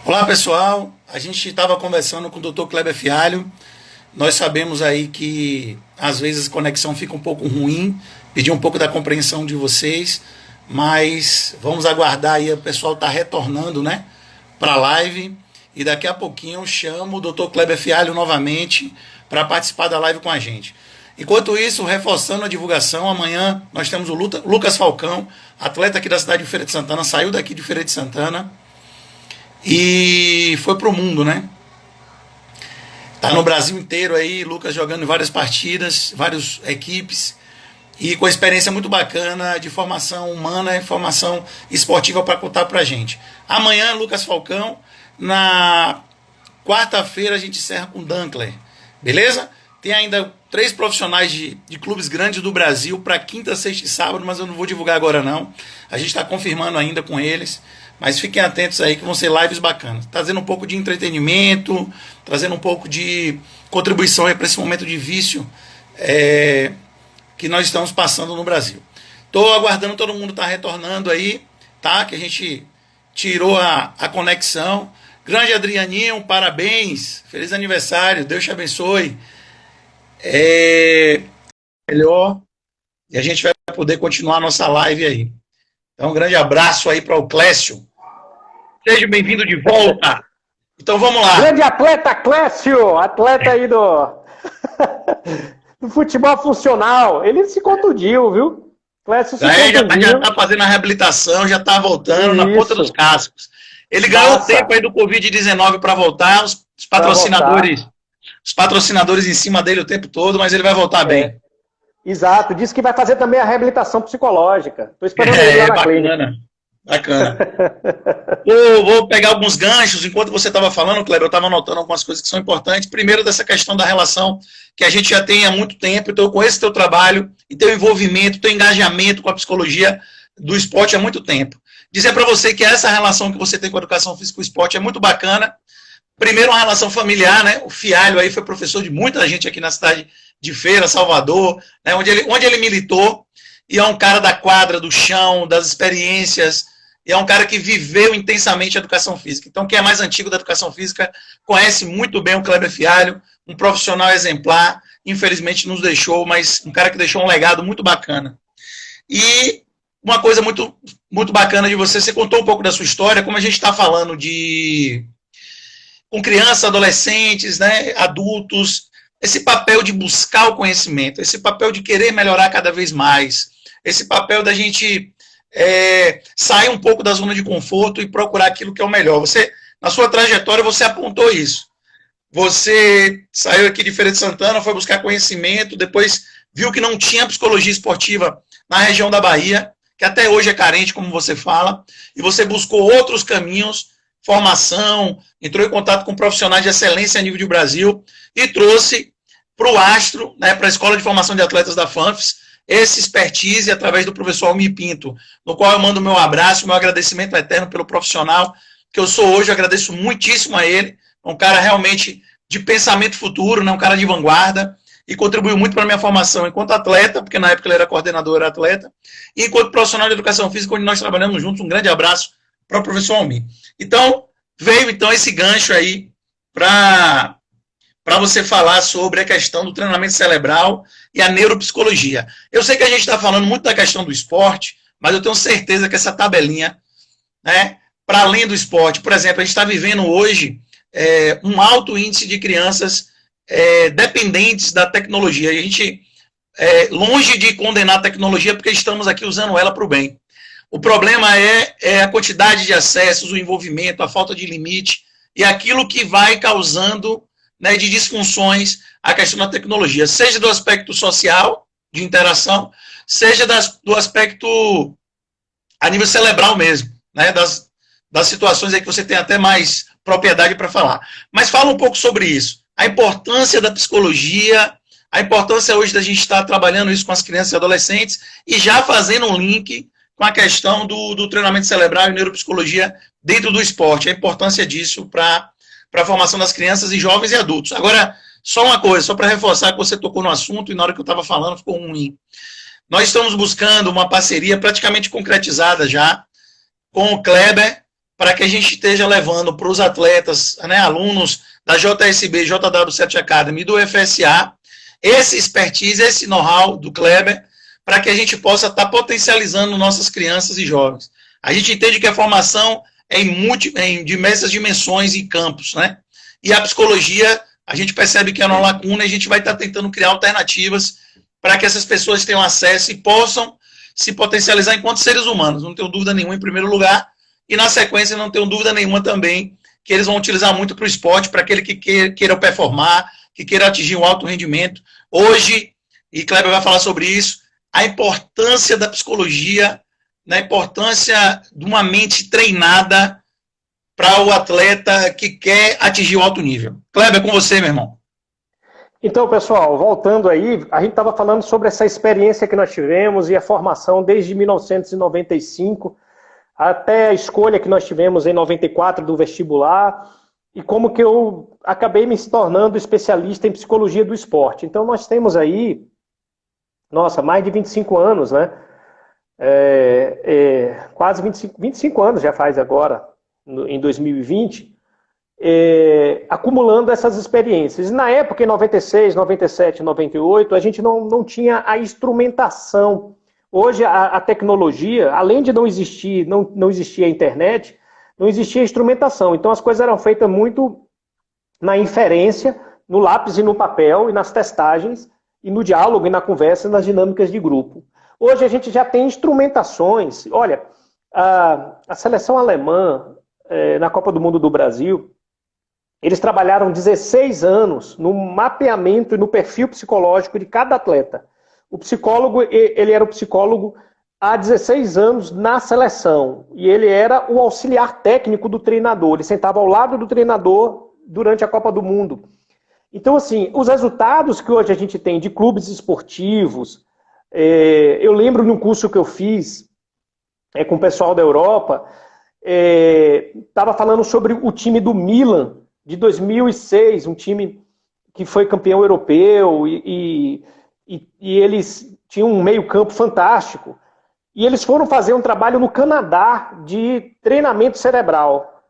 Olá pessoal, a gente estava conversando com o Dr. Kleber Fialho. Nós sabemos aí que às vezes a conexão fica um pouco ruim, pedir um pouco da compreensão de vocês, mas vamos aguardar aí, o pessoal está retornando, né, para a live, e daqui a pouquinho eu chamo o Dr. Kleber Fialho novamente para participar da live com a gente. Enquanto isso, reforçando a divulgação, amanhã nós temos o Lucas Falcão, atleta aqui da cidade de Feira de Santana, saiu daqui de Feira de Santana e foi pro mundo, né? Tá no Brasil inteiro aí, Lucas jogando em várias partidas, várias equipes, e com experiência muito bacana de formação humana e formação esportiva para contar pra gente. Amanhã, Lucas Falcão. Na quarta-feira a gente encerra com Dankler, beleza? Tem ainda 3 profissionais de clubes grandes do Brasil para quinta, sexta e sábado, mas eu não vou divulgar agora não. A gente está confirmando ainda com eles, mas fiquem atentos aí que vão ser lives bacanas. Trazendo um pouco de entretenimento, trazendo um pouco de contribuição para esse momento de vício que nós estamos passando no Brasil. Estou aguardando, todo mundo está retornando aí, tá? Que a gente tirou a conexão. Grande Adrianinho, parabéns, feliz aniversário, Deus te abençoe. Melhor, e a gente vai poder continuar a nossa live aí. Então, um grande abraço aí para o Clécio. Seja bem-vindo de volta. Então, vamos lá. Grande atleta Clécio, atleta aí do futebol funcional. Ele se contundiu, viu? Clécio se contundiu. Já está fazendo a reabilitação, já está voltando na ponta dos cascos. Ele ganhou tempo aí do Covid-19 para voltar, os patrocinadores em cima dele o tempo todo, mas ele vai voltar bem. Exato, disse que vai fazer também a reabilitação psicológica. Estou esperando ele lá na clínica. Bacana. Eu vou pegar alguns ganchos, enquanto você estava falando, Kleber, eu estava anotando algumas coisas que são importantes. Primeiro, dessa questão da relação que a gente já tem há muito tempo, então eu conheço teu trabalho e teu envolvimento, teu engajamento com a psicologia do esporte há muito tempo. Dizer para você que essa relação que você tem com a educação física e o esporte é muito bacana. Primeiro, uma relação familiar, né? O Fialho aí foi professor de muita gente aqui na cidade de Feira, Salvador, né? onde ele militou, e é um cara da quadra, do chão, das experiências, e é um cara que viveu intensamente a educação física. Então, quem é mais antigo da educação física conhece muito bem o Kleber Fialho, um profissional exemplar, infelizmente nos deixou, mas um cara que deixou um legado muito bacana. E uma coisa muito, muito bacana de você contou um pouco da sua história, como a gente está falando com crianças, adolescentes, né, adultos, esse papel de buscar o conhecimento, esse papel de querer melhorar cada vez mais, esse papel da gente sair um pouco da zona de conforto e procurar aquilo que é o melhor. Você, na sua trajetória, você apontou isso. Você saiu aqui de Feira de Santana, foi buscar conhecimento, depois viu que não tinha psicologia esportiva na região da Bahia, que até hoje é carente, como você fala, e você buscou outros caminhos, formação, entrou em contato com profissionais de excelência a nível de Brasil e trouxe para o Astro, né, para a Escola de Formação de Atletas da FANFES, esse expertise através do professor Almir Pinto, no qual eu mando o meu abraço, meu agradecimento eterno pelo profissional que eu sou hoje, eu agradeço muitíssimo a ele, um cara realmente de pensamento futuro, né, um cara de vanguarda, e contribuiu muito para a minha formação enquanto atleta, porque na época ele era coordenador, era atleta, e enquanto profissional de educação física, onde nós trabalhamos juntos. Um grande abraço para o professor Almir. Então, veio então esse gancho aí para você falar sobre a questão do treinamento cerebral e a neuropsicologia. Eu sei que a gente está falando muito da questão do esporte, mas eu tenho certeza que essa tabelinha, né, para além do esporte, por exemplo, a gente está vivendo hoje um alto índice de crianças dependentes da tecnologia. E a gente, longe de condenar a tecnologia, porque estamos aqui usando ela para o bem. O problema é a quantidade de acessos, o envolvimento, a falta de limite e aquilo que vai causando, né, de disfunções a questão da tecnologia, seja do aspecto social, de interação, seja do aspecto a nível cerebral mesmo, né, das situações aí que você tem até mais propriedade para falar. Mas fala um pouco sobre isso, a importância da psicologia, a importância hoje da gente estar trabalhando isso com as crianças e adolescentes e já fazendo um link com a questão do treinamento cerebral e neuropsicologia dentro do esporte, a importância disso para a formação das crianças e jovens e adultos. Agora, só uma coisa, só para reforçar que você tocou no assunto e na hora que eu estava falando ficou ruim. Nós estamos buscando uma parceria praticamente concretizada já com o Kleber para que a gente esteja levando para os atletas, né, alunos da JSB, JW7 Academy e do FSA, esse expertise, esse know-how do Kleber, para que a gente possa estar potencializando nossas crianças e jovens. A gente entende que a formação é em diversas dimensões e campos, né? E a psicologia, a gente percebe que é uma lacuna e a gente vai estar tentando criar alternativas para que essas pessoas tenham acesso e possam se potencializar enquanto seres humanos. Não tenho dúvida nenhuma, em primeiro lugar, e na sequência não tenho dúvida nenhuma também que eles vão utilizar muito para o esporte, para aquele que queira performar, que queira atingir um alto rendimento. Hoje, e Kleber vai falar sobre isso, a importância da psicologia, na importância de uma mente treinada para o atleta que quer atingir o alto nível. Kleber, com você, meu irmão. Então, pessoal, voltando aí, a gente estava falando sobre essa experiência que nós tivemos e a formação desde 1995 até a escolha que nós tivemos em 94 do vestibular e como que eu acabei me tornando especialista em psicologia do esporte. Então, nós temos aí, nossa, mais de 25 anos, né? Quase 25 anos já faz agora, em 2020, acumulando essas experiências. Na época, em 96, 97, 98, a gente não tinha a instrumentação. Hoje, a tecnologia, além de não existir, não existia a internet, não existia a instrumentação. Então, as coisas eram feitas muito na inferência, no lápis e no papel, e nas testagens, e no diálogo, e na conversa, e nas dinâmicas de grupo. Hoje, a gente já tem instrumentações. Olha, a seleção alemã, na Copa do Mundo do Brasil, eles trabalharam 16 anos no mapeamento e no perfil psicológico de cada atleta. O psicólogo, ele era o psicólogo há 16 anos na seleção. E ele era o auxiliar técnico do treinador. Ele sentava ao lado do treinador durante a Copa do Mundo. Então, assim, os resultados que hoje a gente tem de clubes esportivos, eu lembro de um curso que eu fiz com o pessoal da Europa, estava falando sobre o time do Milan, de 2006, um time que foi campeão europeu e eles tinham um meio-campo fantástico. E eles foram fazer um trabalho no Canadá de treinamento cerebral.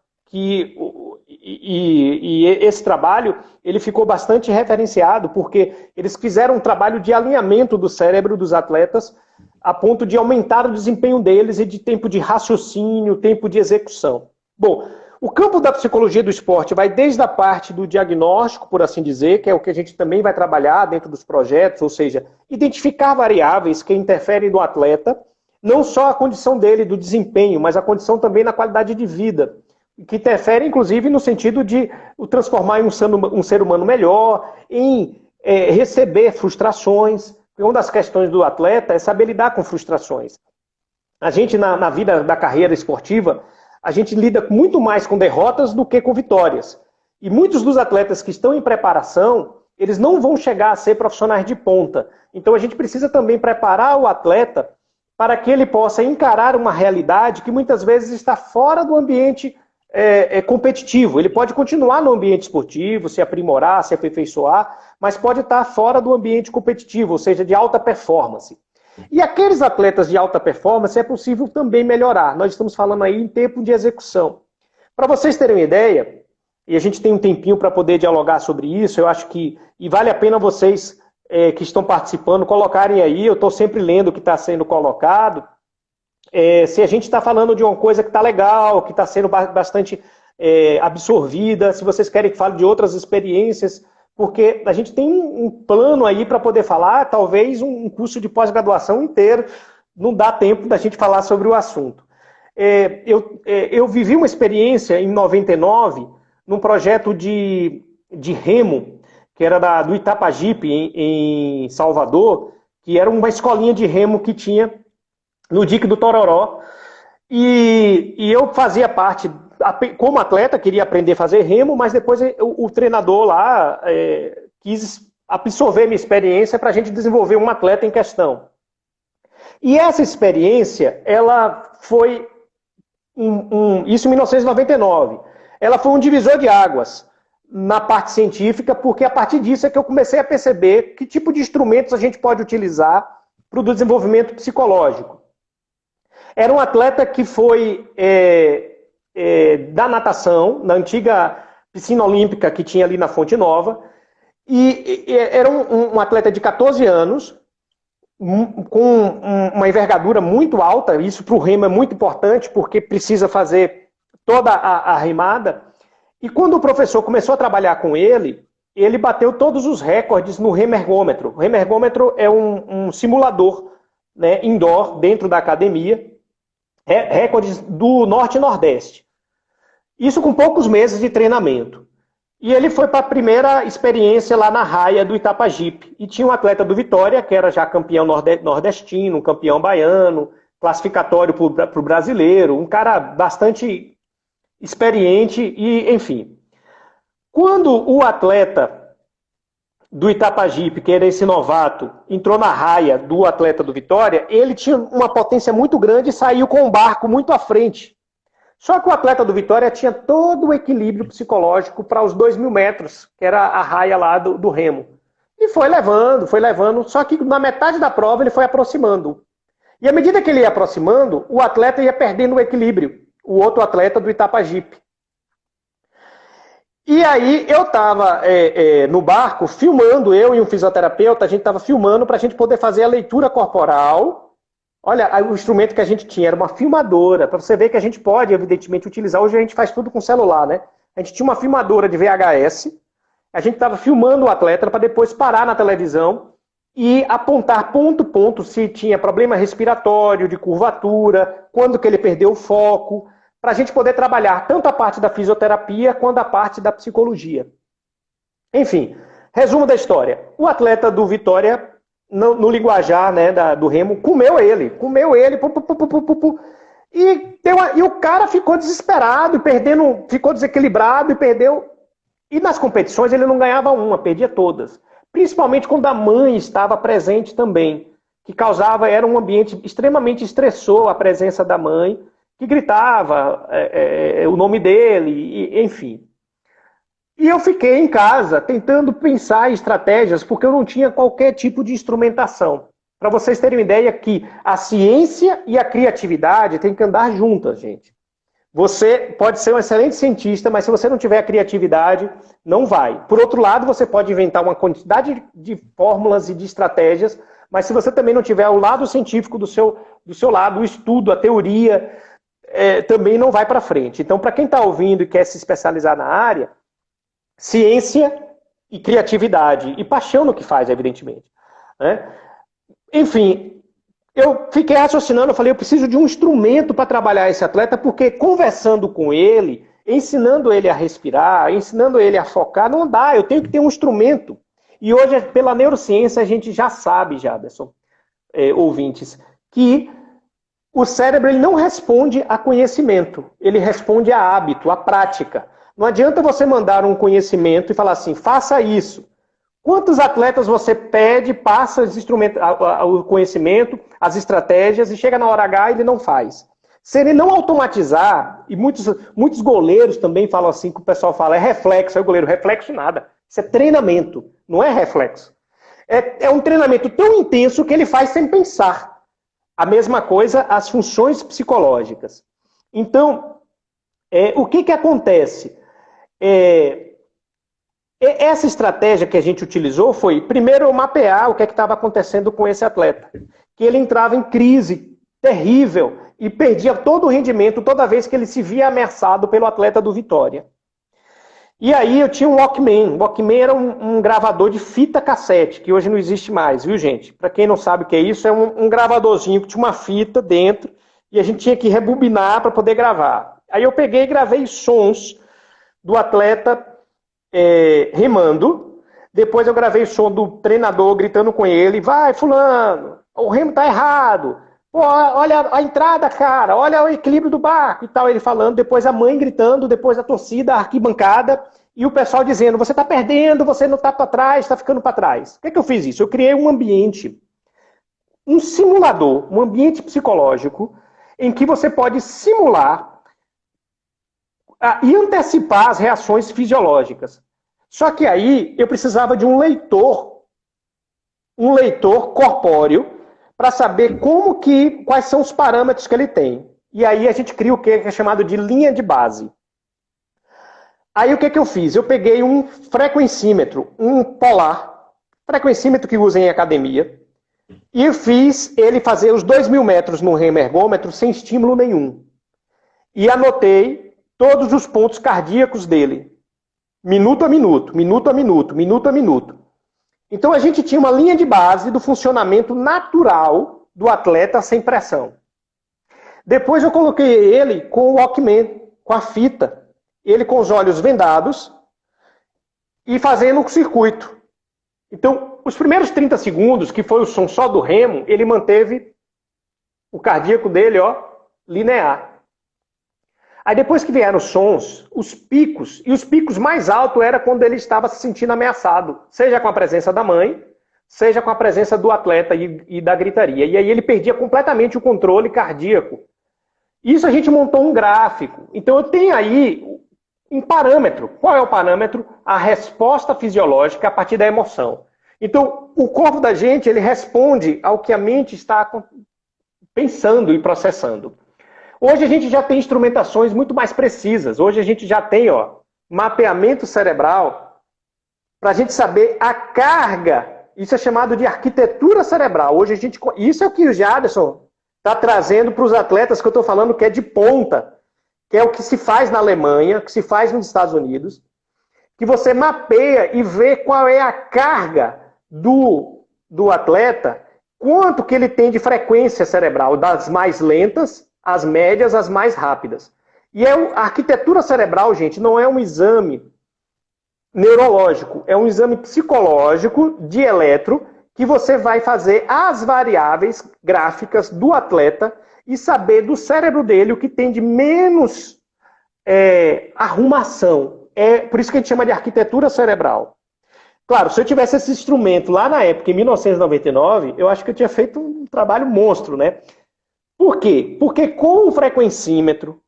Esse trabalho ele ficou bastante referenciado, porque eles fizeram um trabalho de alinhamento do cérebro dos atletas a ponto de aumentar o desempenho deles e de tempo de raciocínio, tempo de execução. Bom, o campo da psicologia do esporte vai desde a parte do diagnóstico, por assim dizer, que é o que a gente também vai trabalhar dentro dos projetos, ou seja, identificar variáveis que interferem no atleta, não só a condição dele, do desempenho, mas a condição também na qualidade de vida, que interfere, inclusive, no sentido de o transformar em um ser humano melhor, em receber frustrações. Uma das questões do atleta é saber lidar com frustrações. A gente, na vida da carreira esportiva, a gente lida muito mais com derrotas do que com vitórias. E muitos dos atletas que estão em preparação, eles não vão chegar a ser profissionais de ponta. Então a gente precisa também preparar o atleta para que ele possa encarar uma realidade que muitas vezes está fora do ambiente competitivo. Ele pode continuar no ambiente esportivo, se aprimorar, se aperfeiçoar, mas pode estar fora do ambiente competitivo, ou seja, de alta performance. E aqueles atletas de alta performance é possível também melhorar. Nós estamos falando aí em tempo de execução. Para vocês terem uma ideia, e a gente tem um tempinho para poder dialogar sobre isso, eu acho que e vale a pena vocês que estão participando colocarem aí, eu estou sempre lendo o que está sendo colocado, se a gente está falando de uma coisa que está legal, que está sendo bastante absorvida, se vocês querem que fale de outras experiências, porque a gente tem um plano aí para poder falar, talvez um curso de pós-graduação inteiro, não dá tempo da gente falar sobre o assunto. Eu vivi uma experiência em 99, num projeto de remo, que era do Itapajipe, em Salvador, que era uma escolinha de remo que tinha no dique do Tororó, e eu fazia parte, como atleta, queria aprender a fazer remo, mas depois o treinador lá quis absorver minha experiência para a gente desenvolver um atleta em questão. E essa experiência, ela foi, isso em 1999, ela foi um divisor de águas na parte científica, porque a partir disso é que eu comecei a perceber que tipo de instrumentos a gente pode utilizar para o desenvolvimento psicológico. Era um atleta que foi da natação, na antiga piscina olímpica que tinha ali na Fonte Nova, e era um atleta de 14 anos, com uma envergadura muito alta. Isso para o remo é muito importante, porque precisa fazer toda a remada. E quando o professor começou a trabalhar com ele, ele bateu todos os recordes no remergômetro. O remergômetro é um simulador, né, indoor, dentro da academia, recordes do Norte e Nordeste. Isso com poucos meses de treinamento. E ele foi para a primeira experiência lá na raia do Itapajipe. E tinha um atleta do Vitória, que era já campeão nordestino, campeão baiano, classificatório para o brasileiro, um cara bastante experiente, e enfim. Quando o atleta do Itapajipe, que era esse novato, entrou na raia do atleta do Vitória, ele tinha uma potência muito grande e saiu com um barco muito à frente. Só que o atleta do Vitória tinha todo o equilíbrio psicológico para os 2.000 metros, que era a raia lá do remo. E foi levando, só que na metade da prova ele foi aproximando. E à medida que ele ia aproximando, o atleta ia perdendo o equilíbrio, o outro atleta do Itapajipe. E aí eu estava no barco filmando, eu e um fisioterapeuta, a gente estava filmando para a gente poder fazer a leitura corporal. Olha, o instrumento que a gente tinha era uma filmadora, para você ver que a gente pode, evidentemente, utilizar. Hoje a gente faz tudo com celular, né? A gente tinha uma filmadora de VHS, a gente estava filmando o atleta para depois parar na televisão e apontar ponto a ponto se tinha problema respiratório, de curvatura, quando que ele perdeu o foco, para a gente poder trabalhar tanto a parte da fisioterapia quanto a parte da psicologia. Enfim, resumo da história. O atleta do Vitória, no linguajar, né, do remo, comeu ele, e o cara ficou desesperado, ficou desequilibrado e perdeu. E nas competições ele não ganhava uma, perdia todas. Principalmente quando a mãe estava presente também, que era um ambiente extremamente estressor a presença da mãe, que gritava o nome dele, enfim. E eu fiquei em casa tentando pensar em estratégias, porque eu não tinha qualquer tipo de instrumentação. Para vocês terem uma ideia que a ciência e a criatividade têm que andar juntas, gente. Você pode ser um excelente cientista, mas se você não tiver a criatividade, não vai. Por outro lado, você pode inventar uma quantidade de fórmulas e de estratégias, mas se você também não tiver o lado científico do seu lado, o estudo, a teoria, também não vai para frente. Então, para quem está ouvindo e quer se especializar na área, ciência e criatividade, e paixão no que faz, evidentemente. Né? Enfim, eu fiquei raciocinando, eu falei, eu preciso de um instrumento para trabalhar esse atleta, porque conversando com ele, ensinando ele a respirar, ensinando ele a focar, não dá, eu tenho que ter um instrumento. E hoje, pela neurociência, a gente já sabe, Jaderson, ouvintes, que o cérebro ele não responde a conhecimento, ele responde a hábito, a prática. Não adianta você mandar um conhecimento e falar assim, faça isso. Quantos atletas você pede, passa os instrumentos, o conhecimento, as estratégias, e chega na hora H e ele não faz? Se ele não automatizar, e muitos goleiros também falam assim, que o pessoal fala, é reflexo, aí o goleiro, reflexo nada. Isso é treinamento, não é reflexo. É um treinamento tão intenso que ele faz sem pensar. A mesma coisa, as funções psicológicas. Então, o que acontece? Essa estratégia que a gente utilizou foi, primeiro, mapear o que estava acontecendo com esse atleta. Que ele entrava em crise terrível e perdia todo o rendimento toda vez que ele se via ameaçado pelo atleta do Vitória. E aí eu tinha um Walkman. O Walkman era um gravador de fita cassete, que hoje não existe mais, viu, gente? Para quem não sabe o que é isso, é um gravadorzinho que tinha uma fita dentro e a gente tinha que rebobinar para poder gravar. Aí eu peguei e gravei sons do atleta remando. Depois eu gravei o som do treinador gritando com ele, vai fulano, o remo tá errado, pô, olha a entrada, cara, olha o equilíbrio do barco e tal, ele falando, depois a mãe gritando, depois a torcida, a arquibancada, e o pessoal dizendo, você tá perdendo, você não tá para trás, tá ficando para trás. Por que eu fiz isso? Eu criei um ambiente, um simulador, um ambiente psicológico, em que você pode simular e antecipar as reações fisiológicas. Só que aí eu precisava de um leitor corpóreo, para saber quais são os parâmetros que ele tem. e aí a gente cria o que é chamado de linha de base. Aí o que eu fiz? Eu peguei um frequencímetro, um polar, frequencímetro que usa em academia, e fiz ele fazer os 2.000 metros no remo ergômetro sem estímulo nenhum. E anotei todos os pontos cardíacos dele, minuto a minuto, minuto a minuto, minuto a minuto. Então a gente tinha uma linha de base do funcionamento natural do atleta sem pressão. Depois eu coloquei ele com o Walkman, com a fita, ele com os olhos vendados e fazendo um circuito. Então, os primeiros 30 segundos, que foi o som só do remo, ele manteve o cardíaco dele, ó, linear. Aí depois que vieram os sons, os picos, e os picos mais altos era quando ele estava se sentindo ameaçado, seja com a presença da mãe, seja com a presença do atleta e da gritaria. E aí ele perdia completamente o controle cardíaco. Isso a gente montou um gráfico. Então eu tenho aí um parâmetro. Qual é o parâmetro? A resposta fisiológica a partir da emoção. Então o corpo da gente, ele responde ao que a mente está pensando e processando. Hoje a gente já tem instrumentações muito mais precisas. Hoje a gente já tem, ó, mapeamento cerebral para a gente saber a carga. Isso é chamado de arquitetura cerebral. Hoje a gente, isso é o que o Jaderson está trazendo para os atletas que eu estou falando que é de ponta, que é o que se faz na Alemanha, que se faz nos Estados Unidos, que você mapeia e vê qual é a carga do atleta, quanto que ele tem de frequência cerebral, das mais lentas, as médias, as mais rápidas. E a arquitetura cerebral, gente, não é um exame neurológico, é um exame psicológico de eletro que você vai fazer as variáveis gráficas do atleta e saber do cérebro dele o que tem de menos arrumação. É por isso que a gente chama de arquitetura cerebral. Claro, se eu tivesse esse instrumento lá na época, em 1999, eu acho que eu tinha feito um trabalho monstro, né? Por quê? Porque com o frequencímetro,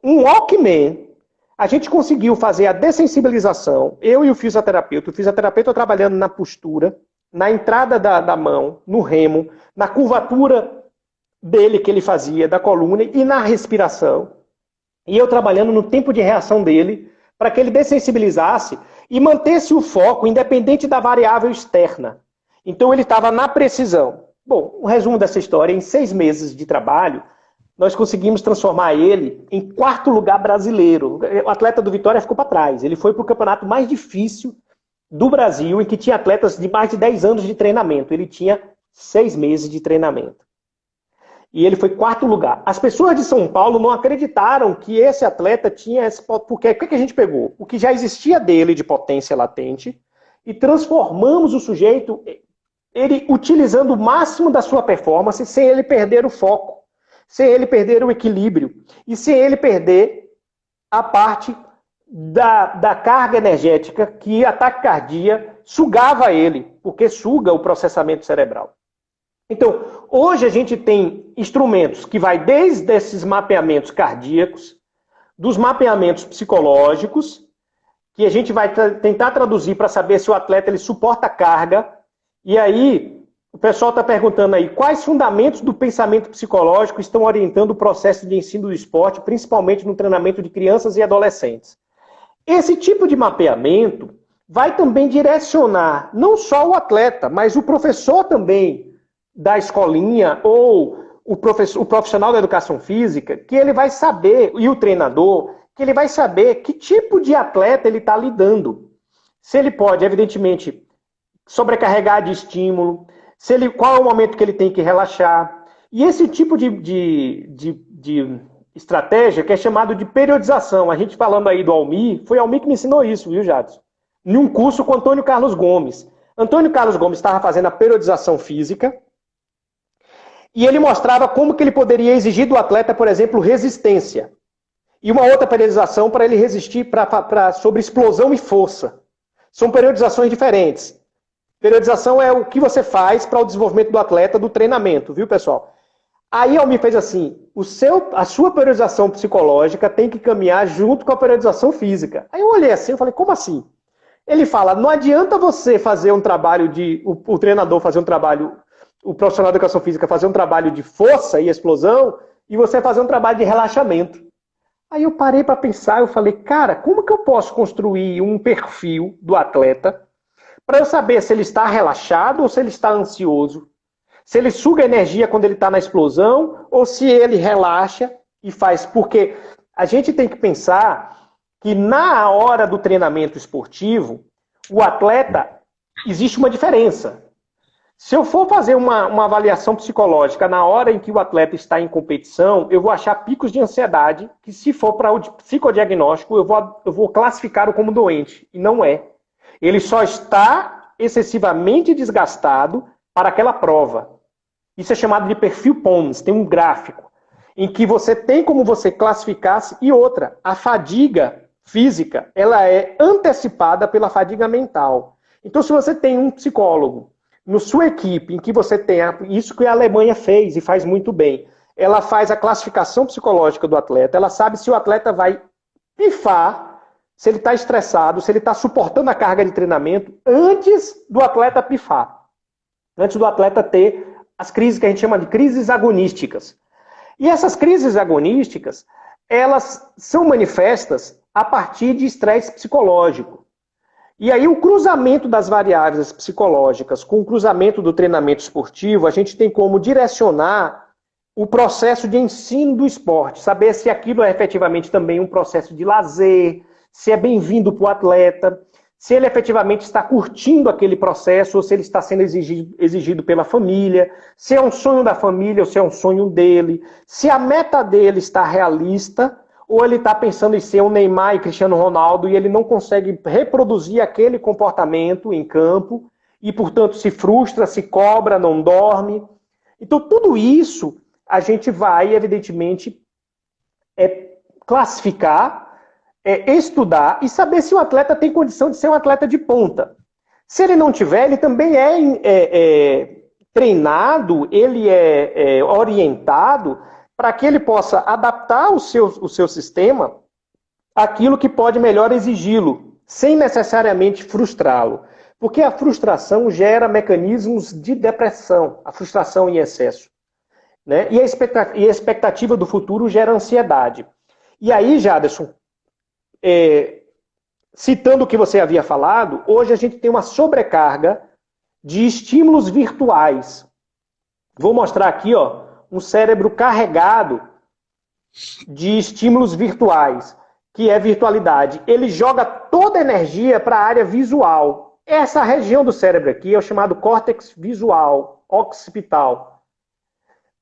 um Walkman, a gente conseguiu fazer a dessensibilização, eu e o fisioterapeuta trabalhando na postura, na entrada da mão, no remo, na curvatura dele que ele fazia, da coluna, e na respiração. E eu trabalhando no tempo de reação dele, para que ele dessensibilizasse e mantesse o foco independente da variável externa. Então ele estava na precisão. Bom, o resumo dessa história, em 6 meses de trabalho, nós conseguimos transformar ele em 4º lugar brasileiro. O atleta do Vitória ficou para trás. Ele foi para o campeonato mais difícil do Brasil, em que tinha atletas de mais de 10 anos de treinamento. Ele tinha 6 meses de treinamento. E ele foi 4º lugar. As pessoas de São Paulo não acreditaram que esse atleta tinha esse... Porque o que a gente pegou? O que já existia dele de potência latente e transformamos o sujeito... ele utilizando o máximo da sua performance sem ele perder o foco, sem ele perder o equilíbrio e sem ele perder a parte da carga energética que a taquicardia sugava ele, porque suga o processamento cerebral. Então, hoje a gente tem instrumentos que vai desde esses mapeamentos cardíacos, dos mapeamentos psicológicos, que a gente vai tentar traduzir para saber se o atleta ele suporta a carga. E aí, o pessoal está perguntando aí, quais fundamentos do pensamento psicológico estão orientando o processo de ensino do esporte, principalmente no treinamento de crianças e adolescentes? Esse tipo de mapeamento vai também direcionar não só o atleta, mas o professor também da escolinha ou o profissional da educação física, que ele vai saber, e o treinador, que ele vai saber que tipo de atleta ele está lidando. Se ele pode, evidentemente, sobrecarregar de estímulo, qual é o momento que ele tem que relaxar. E esse tipo de estratégia que é chamado de periodização. A gente falando aí do Almir, foi o Almir que me ensinou isso, viu, Jadson? Em um curso com Antônio Carlos Gomes. Antônio Carlos Gomes estava fazendo a periodização física e ele mostrava como que ele poderia exigir do atleta, por exemplo, resistência. E uma outra periodização para ele resistir sobre explosão e força. São periodizações diferentes. Periodização é o que você faz para o desenvolvimento do atleta, do treinamento, viu, pessoal? Aí Almir fez assim, a sua periodização psicológica tem que caminhar junto com a periodização física. Aí eu olhei assim, eu falei, como assim? Ele fala, não adianta você fazer um trabalho o treinador fazer um trabalho, o profissional de educação física fazer um trabalho de força e explosão e você fazer um trabalho de relaxamento. Aí eu parei para pensar, eu falei, cara, como que eu posso construir um perfil do atleta para eu saber se ele está relaxado ou se ele está ansioso? Se ele suga energia quando ele está na explosão ou se ele relaxa e faz. Porque a gente tem que pensar que na hora do treinamento esportivo, o atleta, existe uma diferença. Se eu for fazer uma avaliação psicológica na hora em que o atleta está em competição, eu vou achar picos de ansiedade, que se for para o psicodiagnóstico, eu vou classificá-lo como doente. E não é. Ele só está excessivamente desgastado para aquela prova. Isso é chamado de perfil POMS, tem um gráfico, em que você tem como você classificar-se. E outra, a fadiga física, ela é antecipada pela fadiga mental. Então, se você tem um psicólogo na sua equipe, em que você tem isso que a Alemanha fez e faz muito bem, ela faz a classificação psicológica do atleta, ela sabe se o atleta vai pifar, se ele está estressado, se ele está suportando a carga de treinamento, antes do atleta pifar. Antes do atleta ter as crises que a gente chama de crises agonísticas. E essas crises agonísticas, elas são manifestas a partir de estresse psicológico. E aí o cruzamento das variáveis psicológicas com o cruzamento do treinamento esportivo, a gente tem como direcionar o processo de ensino do esporte, saber se aquilo é efetivamente também um processo de lazer, se é bem-vindo para o atleta, se ele efetivamente está curtindo aquele processo ou se ele está sendo exigido pela família, se é um sonho da família ou se é um sonho dele, se a meta dele está realista ou ele está pensando em ser um Neymar e Cristiano Ronaldo e ele não consegue reproduzir aquele comportamento em campo e, portanto, se frustra, se cobra, não dorme. Então, tudo isso a gente vai, evidentemente, classificar, estudar e saber se o atleta tem condição de ser um atleta de ponta. Se ele não tiver, ele também é treinado, ele é orientado para que ele possa adaptar o seu sistema àquilo que pode melhor exigi-lo, sem necessariamente frustrá-lo. Porque a frustração gera mecanismos de depressão, a frustração em excesso. Né? E a expectativa do futuro gera ansiedade. E aí, Jaderson, citando o que você havia falado, hoje a gente tem uma sobrecarga de estímulos virtuais. Vou mostrar aqui, ó, um cérebro carregado de estímulos virtuais, que é virtualidade. Ele joga toda a energia para a área visual. Essa região do cérebro aqui é o chamado córtex visual, occipital.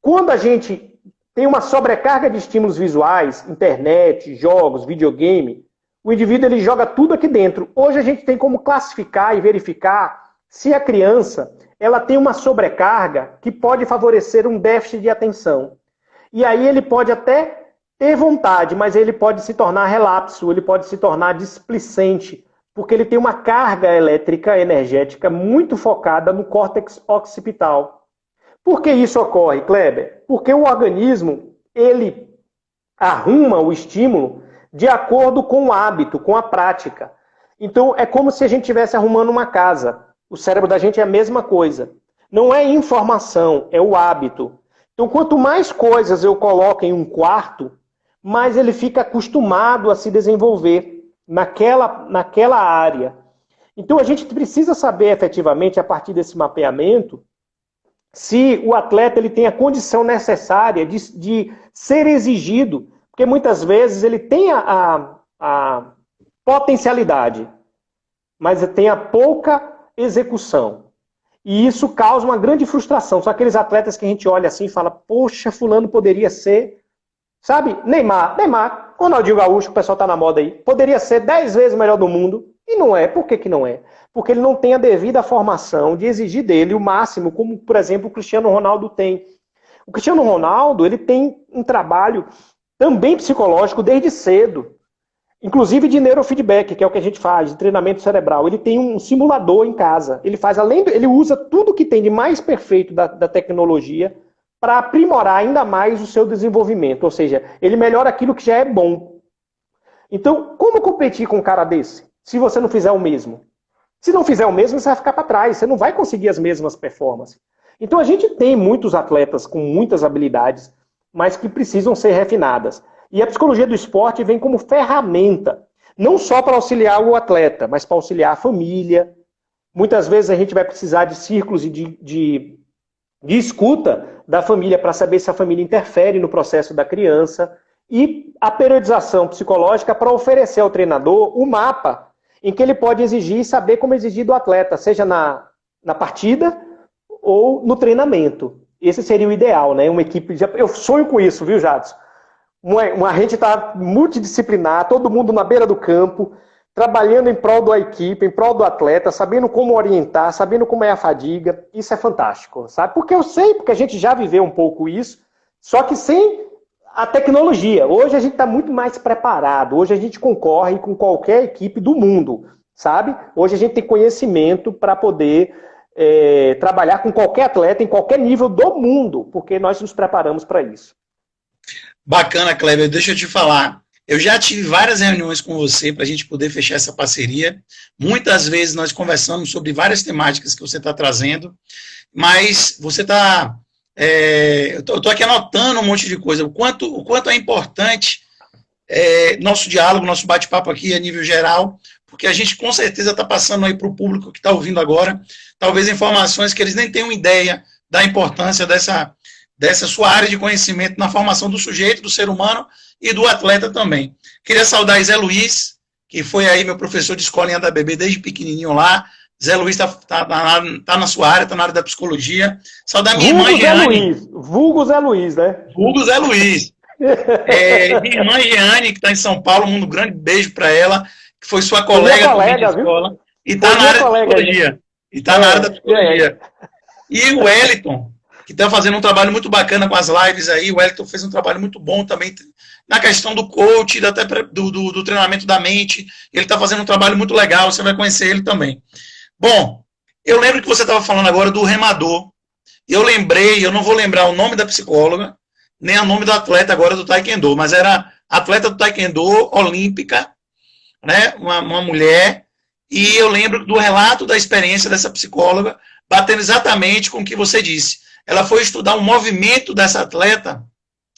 Quando a gente tem uma sobrecarga de estímulos visuais, internet, jogos, videogame, o indivíduo ele joga tudo aqui dentro. Hoje a gente tem como classificar e verificar se a criança ela tem uma sobrecarga que pode favorecer um déficit de atenção. E aí ele pode até ter vontade, mas ele pode se tornar relapso, ele pode se tornar displicente, porque ele tem uma carga elétrica, energética, muito focada no córtex occipital. Por que isso ocorre, Kleber? Porque o organismo, ele arruma o estímulo de acordo com o hábito, com a prática. Então, é como se a gente estivesse arrumando uma casa. O cérebro da gente é a mesma coisa. Não é informação, é o hábito. Então, quanto mais coisas eu coloco em um quarto, mais ele fica acostumado a se desenvolver naquela área. Então, a gente precisa saber efetivamente, a partir desse mapeamento, se o atleta ele tem a condição necessária de ser exigido, porque muitas vezes ele tem a potencialidade, mas tem a pouca execução. E isso causa uma grande frustração. São aqueles atletas que a gente olha assim e fala, poxa, fulano poderia ser, sabe, Neymar, Ronaldinho Gaúcho, o pessoal tá na moda aí, poderia ser 10 vezes o melhor do mundo, e não é. Por que não é? Porque ele não tem a devida formação de exigir dele o máximo, como, por exemplo, o Cristiano Ronaldo tem. O Cristiano Ronaldo, ele tem um trabalho também psicológico desde cedo. Inclusive de neurofeedback, que é o que a gente faz, de treinamento cerebral. Ele tem um simulador em casa. Ele faz ele usa tudo que tem de mais perfeito da tecnologia para aprimorar ainda mais o seu desenvolvimento. Ou seja, ele melhora aquilo que já é bom. Então, como competir com um cara desse, se você não fizer o mesmo? Se não fizer o mesmo, você vai ficar para trás. Você não vai conseguir as mesmas performances. Então, a gente tem muitos atletas com muitas habilidades. mas que precisam ser refinadas. E a psicologia do esporte vem como ferramenta, não só para auxiliar o atleta, mas para auxiliar a família. Muitas vezes a gente vai precisar de círculos e de escuta da família para saber se a família interfere no processo da criança. E a periodização psicológica para oferecer ao treinador o mapa em que ele pode exigir e saber como exigir do atleta, seja na partida ou no treinamento. Esse seria o ideal, né? Uma equipe. Eu sonho com isso, viu, Jadson? A gente está multidisciplinar, todo mundo na beira do campo, trabalhando em prol da equipe, em prol do atleta, sabendo como orientar, sabendo como é a fadiga. Isso é fantástico, sabe? Porque eu sei, porque a gente já viveu um pouco isso, só que sem a tecnologia. Hoje a gente está muito mais preparado, hoje a gente concorre com qualquer equipe do mundo, sabe? Hoje a gente tem conhecimento para poder trabalhar com qualquer atleta em qualquer nível do mundo, porque nós nos preparamos para isso. Bacana, Kleber. Deixa eu te falar. Eu já tive várias reuniões com você para a gente poder fechar essa parceria. Muitas vezes nós conversamos sobre várias temáticas que você está trazendo, mas você está... eu estou aqui anotando um monte de coisa. O quanto é importante nosso diálogo, nosso bate-papo aqui a nível geral, porque a gente com certeza está passando aí para o público que está ouvindo agora, talvez informações que eles nem tenham ideia da importância dessa sua área de conhecimento na formação do sujeito, do ser humano e do atleta também. Queria saudar Zé Luiz, que foi aí meu professor de escolinha da bebê desde pequenininho lá. Zé Luiz tá na sua área, está na área da psicologia. Saudar minha irmã Jeane. Vulgo Zé Luiz, né? Vulgo Zé Luiz. Minha irmã Jeane, que está em São Paulo, um grande beijo para ela, que foi sua colega de escola, e está na área da psicologia. E está na área da psicologia. E o Wellington, que está fazendo um trabalho muito bacana com as lives aí. O Wellington fez um trabalho muito bom também na questão do coach, até do treinamento da mente. Ele está fazendo um trabalho muito legal, você vai conhecer ele também. Bom, eu lembro que você estava falando agora do remador. Eu lembrei, eu não vou lembrar o nome da psicóloga, nem o nome do atleta agora do Taekwondo, mas era atleta do Taekwondo olímpica, né, uma mulher, e eu lembro do relato da experiência dessa psicóloga, batendo exatamente com o que você disse. Ela foi estudar o movimento dessa atleta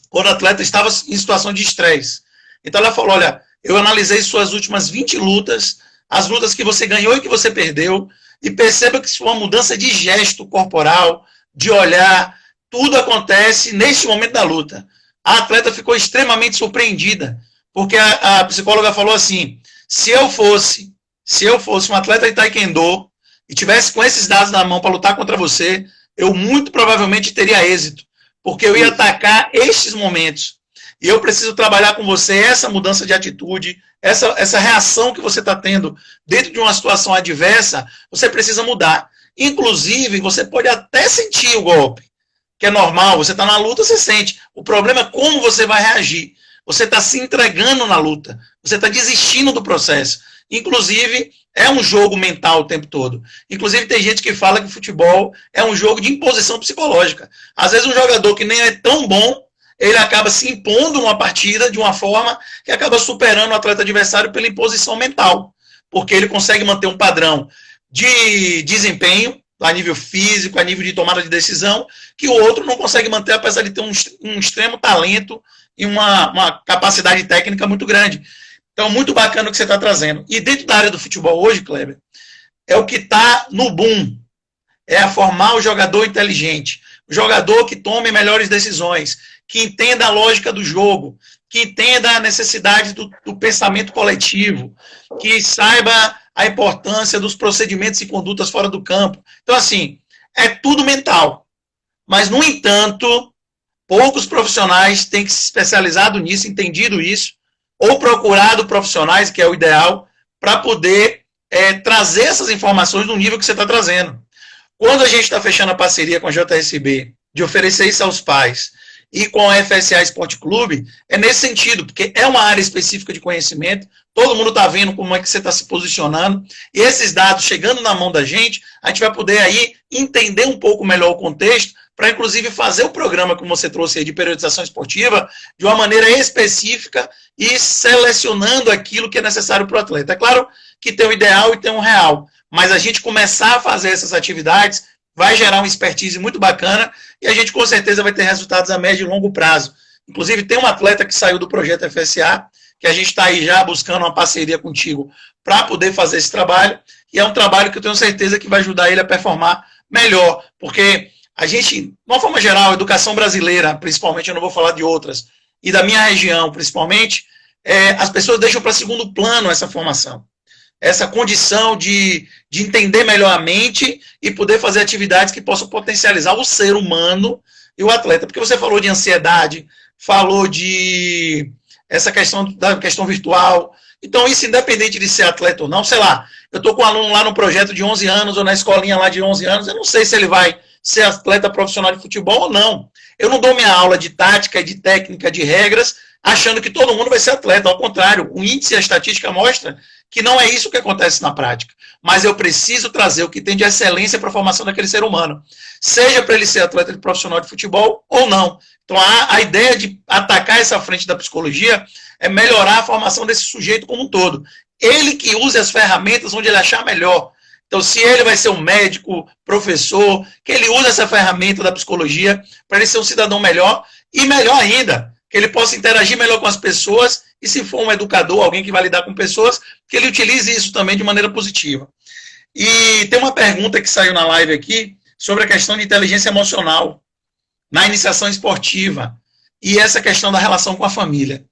quando a atleta estava em situação de estresse. Então ela falou, olha, eu analisei suas últimas 20 lutas, as lutas que você ganhou e que você perdeu, e perceba que uma mudança de gesto corporal, de olhar, tudo acontece neste momento da luta. A atleta ficou extremamente surpreendida, porque a psicóloga falou assim, se eu fosse um atleta de Taekwondo e tivesse com esses dados na mão para lutar contra você, eu muito provavelmente teria êxito, porque eu ia atacar estes momentos. E eu preciso trabalhar com você essa mudança de atitude, essa reação que você está tendo dentro de uma situação adversa, você precisa mudar. Inclusive, você pode até sentir o golpe, que é normal, você está na luta, você sente. O problema é como você vai reagir. Você está se entregando na luta, você está desistindo do processo. Inclusive, é um jogo mental o tempo todo. Inclusive, tem gente que fala que futebol é um jogo de imposição psicológica. Às vezes, um jogador que nem é tão bom, ele acaba se impondo numa partida de uma forma que acaba superando o atleta adversário pela imposição mental, porque ele consegue manter um padrão de desempenho, a nível físico, a nível de tomada de decisão, que o outro não consegue manter, apesar de ter um extremo talento e uma capacidade técnica muito grande. Então, muito bacana o que você está trazendo. E dentro da área do futebol hoje, Kleber, é o que está no boom. É formar o jogador inteligente. O jogador que tome melhores decisões, que entenda a lógica do jogo, que entenda a necessidade do pensamento coletivo, que saiba a importância dos procedimentos e condutas fora do campo. Então, assim, é tudo mental. Mas, no entanto, poucos profissionais têm que se especializado nisso, entendido isso, ou procurado profissionais, que é o ideal, para poder trazer essas informações no nível que você está trazendo. Quando a gente está fechando a parceria com a JSB, de oferecer isso aos pais, e com a FSA Esporte Clube, é nesse sentido, porque é uma área específica de conhecimento, todo mundo está vendo como é que você está se posicionando, e esses dados chegando na mão da gente, a gente vai poder aí entender um pouco melhor o contexto, para inclusive fazer o programa, como você trouxe aí, de periodização esportiva, de uma maneira específica e selecionando aquilo que é necessário para o atleta. É claro que tem o ideal e tem o real, mas a gente começar a fazer essas atividades vai gerar uma expertise muito bacana e a gente com certeza vai ter resultados a médio e longo prazo. Inclusive, tem um atleta que saiu do projeto FSA, que a gente está aí já buscando uma parceria contigo para poder fazer esse trabalho, e é um trabalho que eu tenho certeza que vai ajudar ele a performar melhor, porque a gente, de uma forma geral, a educação brasileira, principalmente, eu não vou falar de outras, e da minha região, principalmente, as pessoas deixam para segundo plano essa formação, essa condição de entender melhor a mente e poder fazer atividades que possam potencializar o ser humano e o atleta, porque você falou de ansiedade, falou de essa questão da questão virtual. Então, isso independente de ser atleta ou não, sei lá, eu estou com um aluno lá no projeto de 11 anos, ou na escolinha lá de 11 anos, eu não sei se ele vai ser atleta profissional de futebol ou não. Eu não dou minha aula de tática, de técnica, de regras, achando que todo mundo vai ser atleta. Ao contrário, o índice e a estatística mostra que não é isso que acontece na prática. Mas eu preciso trazer o que tem de excelência para a formação daquele ser humano. Seja para ele ser atleta profissional de futebol ou não. Então, a ideia de atacar essa frente da psicologia é melhorar a formação desse sujeito como um todo. Ele que use as ferramentas onde ele achar melhor. Então, se ele vai ser um médico, professor, que ele use essa ferramenta da psicologia para ele ser um cidadão melhor e melhor ainda, que ele possa interagir melhor com as pessoas e se for um educador, alguém que vai lidar com pessoas, que ele utilize isso também de maneira positiva. E tem uma pergunta que saiu na live aqui sobre a questão de inteligência emocional na iniciação esportiva e essa questão da relação com a família.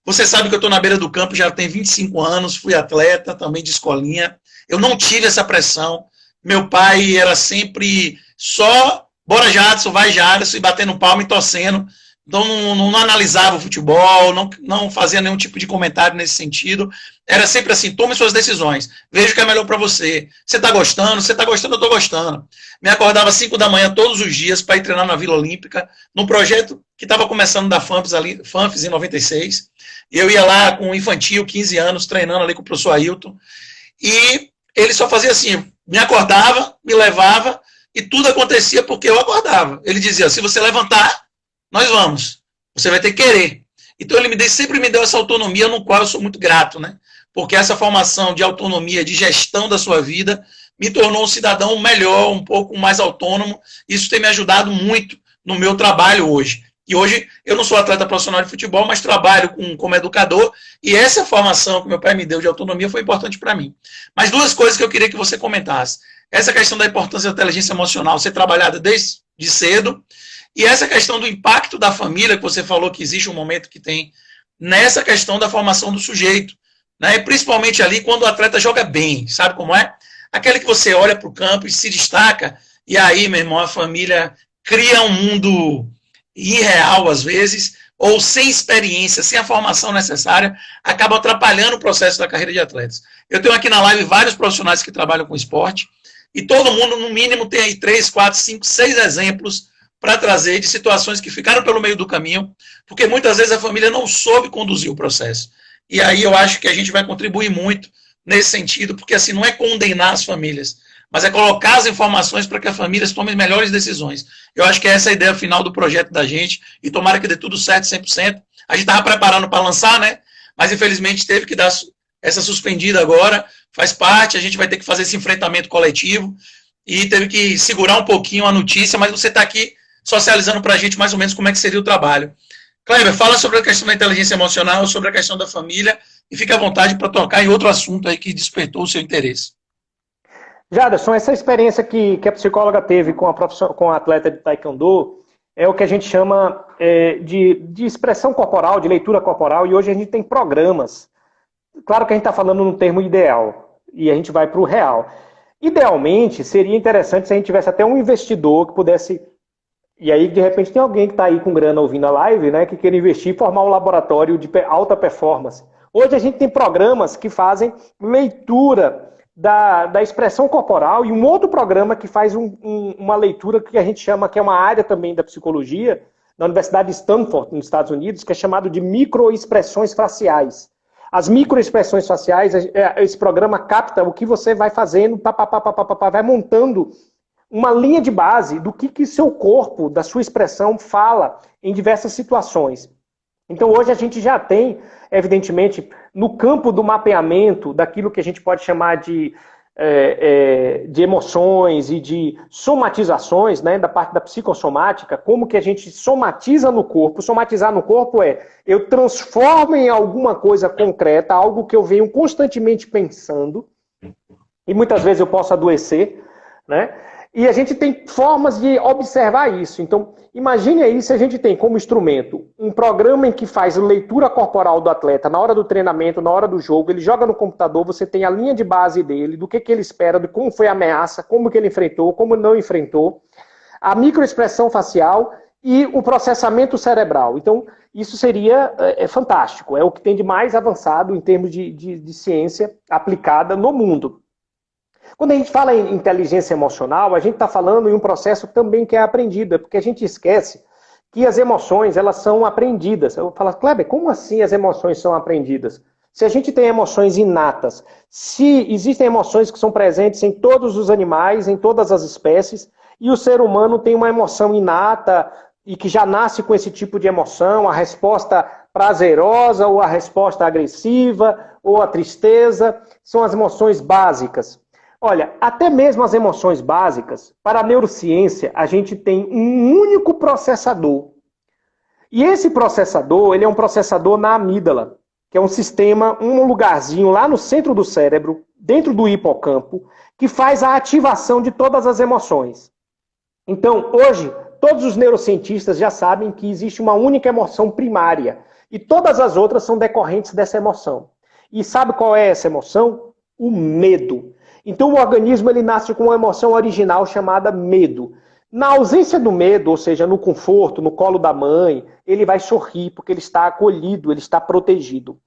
Você sabe que eu estou na beira do campo, já tenho 25 anos, fui atleta também de escolinha. Eu não tive essa pressão. Meu pai era sempre só, bora Jadson, vai Jadson, e batendo palma e torcendo. Então não analisava o futebol, não fazia nenhum tipo de comentário nesse sentido. Era sempre assim, tome suas decisões, veja o que é melhor para você. Você está gostando, eu estou gostando. Me acordava às 5 da manhã todos os dias para ir treinar na Vila Olímpica, num projeto que estava começando da FANFES em 96. E eu ia lá com infantil, 15 anos, treinando ali com o professor Ailton. E ele só fazia assim, me acordava, me levava, e tudo acontecia porque eu acordava. Ele dizia, se você levantar, nós vamos. Você vai ter que querer. Então ele sempre me deu essa autonomia, no qual eu sou muito grato, né? Porque essa formação de autonomia, de gestão da sua vida, me tornou um cidadão melhor, um pouco mais autônomo. Isso tem me ajudado muito no meu trabalho hoje. E hoje eu não sou atleta profissional de futebol, mas trabalho como educador, e essa formação que meu pai me deu de autonomia foi importante para mim. Mas duas coisas que eu queria que você comentasse. Essa questão da importância da inteligência emocional ser trabalhada desde cedo, e essa questão do impacto da família, que você falou que existe um momento que tem, nessa questão da formação do sujeito. Né? E principalmente ali quando o atleta joga bem, sabe como é? Aquele que você olha para o campo e se destaca, e aí, meu irmão, a família cria um mundo irreal às vezes, ou sem experiência, sem a formação necessária, acaba atrapalhando o processo da carreira de atletas. Eu tenho aqui na live vários profissionais que trabalham com esporte, e todo mundo, no mínimo, tem aí 3, 4, 5, 6 exemplos para trazer de situações que ficaram pelo meio do caminho, porque muitas vezes a família não soube conduzir o processo. E aí eu acho que a gente vai contribuir muito nesse sentido, porque assim, não é condenar as famílias, mas é colocar as informações para que as famílias tomem melhores decisões. Eu acho que essa é a ideia final do projeto da gente, e tomara que dê tudo certo 100%. A gente estava preparando para lançar, né? Mas infelizmente teve que dar essa suspendida agora, faz parte, a gente vai ter que fazer esse enfrentamento coletivo, e teve que segurar um pouquinho a notícia, mas você está aqui socializando para a gente mais ou menos como é que seria o trabalho. Kleber, fala sobre a questão da inteligência emocional, sobre a questão da família, e fique à vontade para tocar em outro assunto aí que despertou o seu interesse. Jaderson, essa experiência que a psicóloga teve com a atleta de Taekwondo é o que a gente chama de expressão corporal, de leitura corporal, e hoje a gente tem programas. Claro que a gente está falando no termo ideal, e a gente vai para o real. Idealmente, seria interessante se a gente tivesse até um investidor que pudesse... E aí, de repente, tem alguém que está aí com grana ouvindo a live, né, que quer investir e formar um laboratório de alta performance. Hoje a gente tem programas que fazem leitura da expressão corporal e um outro programa que faz uma leitura que a gente chama, que é uma área também da psicologia, na Universidade de Stanford, nos Estados Unidos, que é chamado de microexpressões faciais. As microexpressões faciais, esse programa capta o que você vai fazendo, vai montando uma linha de base do que seu corpo, da sua expressão, fala em diversas situações. Então hoje a gente já tem, evidentemente, no campo do mapeamento, daquilo que a gente pode chamar de de emoções e de somatizações, né, da parte da psicossomática, como que a gente somatiza no corpo. Somatizar no corpo eu transformo em alguma coisa concreta, algo que eu venho constantemente pensando, e muitas vezes eu posso adoecer, né? E a gente tem formas de observar isso. Então, imagine aí se a gente tem como instrumento um programa em que faz leitura corporal do atleta na hora do treinamento, na hora do jogo, ele joga no computador, você tem a linha de base dele, do que ele espera, de como foi a ameaça, como que ele enfrentou, como não enfrentou, a microexpressão facial e o processamento cerebral. Então, isso seria fantástico, é o que tem de mais avançado em termos de ciência aplicada no mundo. Quando a gente fala em inteligência emocional, a gente está falando em um processo também que é aprendido, porque a gente esquece que as emoções, elas são aprendidas. Eu falo, Kleber, como assim as emoções são aprendidas? Se a gente tem emoções inatas, se existem emoções que são presentes em todos os animais, em todas as espécies, e o ser humano tem uma emoção inata e que já nasce com esse tipo de emoção, a resposta prazerosa ou a resposta agressiva ou a tristeza, são as emoções básicas. Olha, até mesmo as emoções básicas, para a neurociência, a gente tem um único processador. E esse processador, ele é um processador na amígdala, que é um sistema, um lugarzinho lá no centro do cérebro, dentro do hipocampo, que faz a ativação de todas as emoções. Então, hoje, todos os neurocientistas já sabem que existe uma única emoção primária, e todas as outras são decorrentes dessa emoção. E sabe qual é essa emoção? O medo. Então o organismo ele nasce com uma emoção original chamada medo. Na ausência do medo, ou seja, no conforto, no colo da mãe, ele vai sorrir porque ele está acolhido, ele está protegido.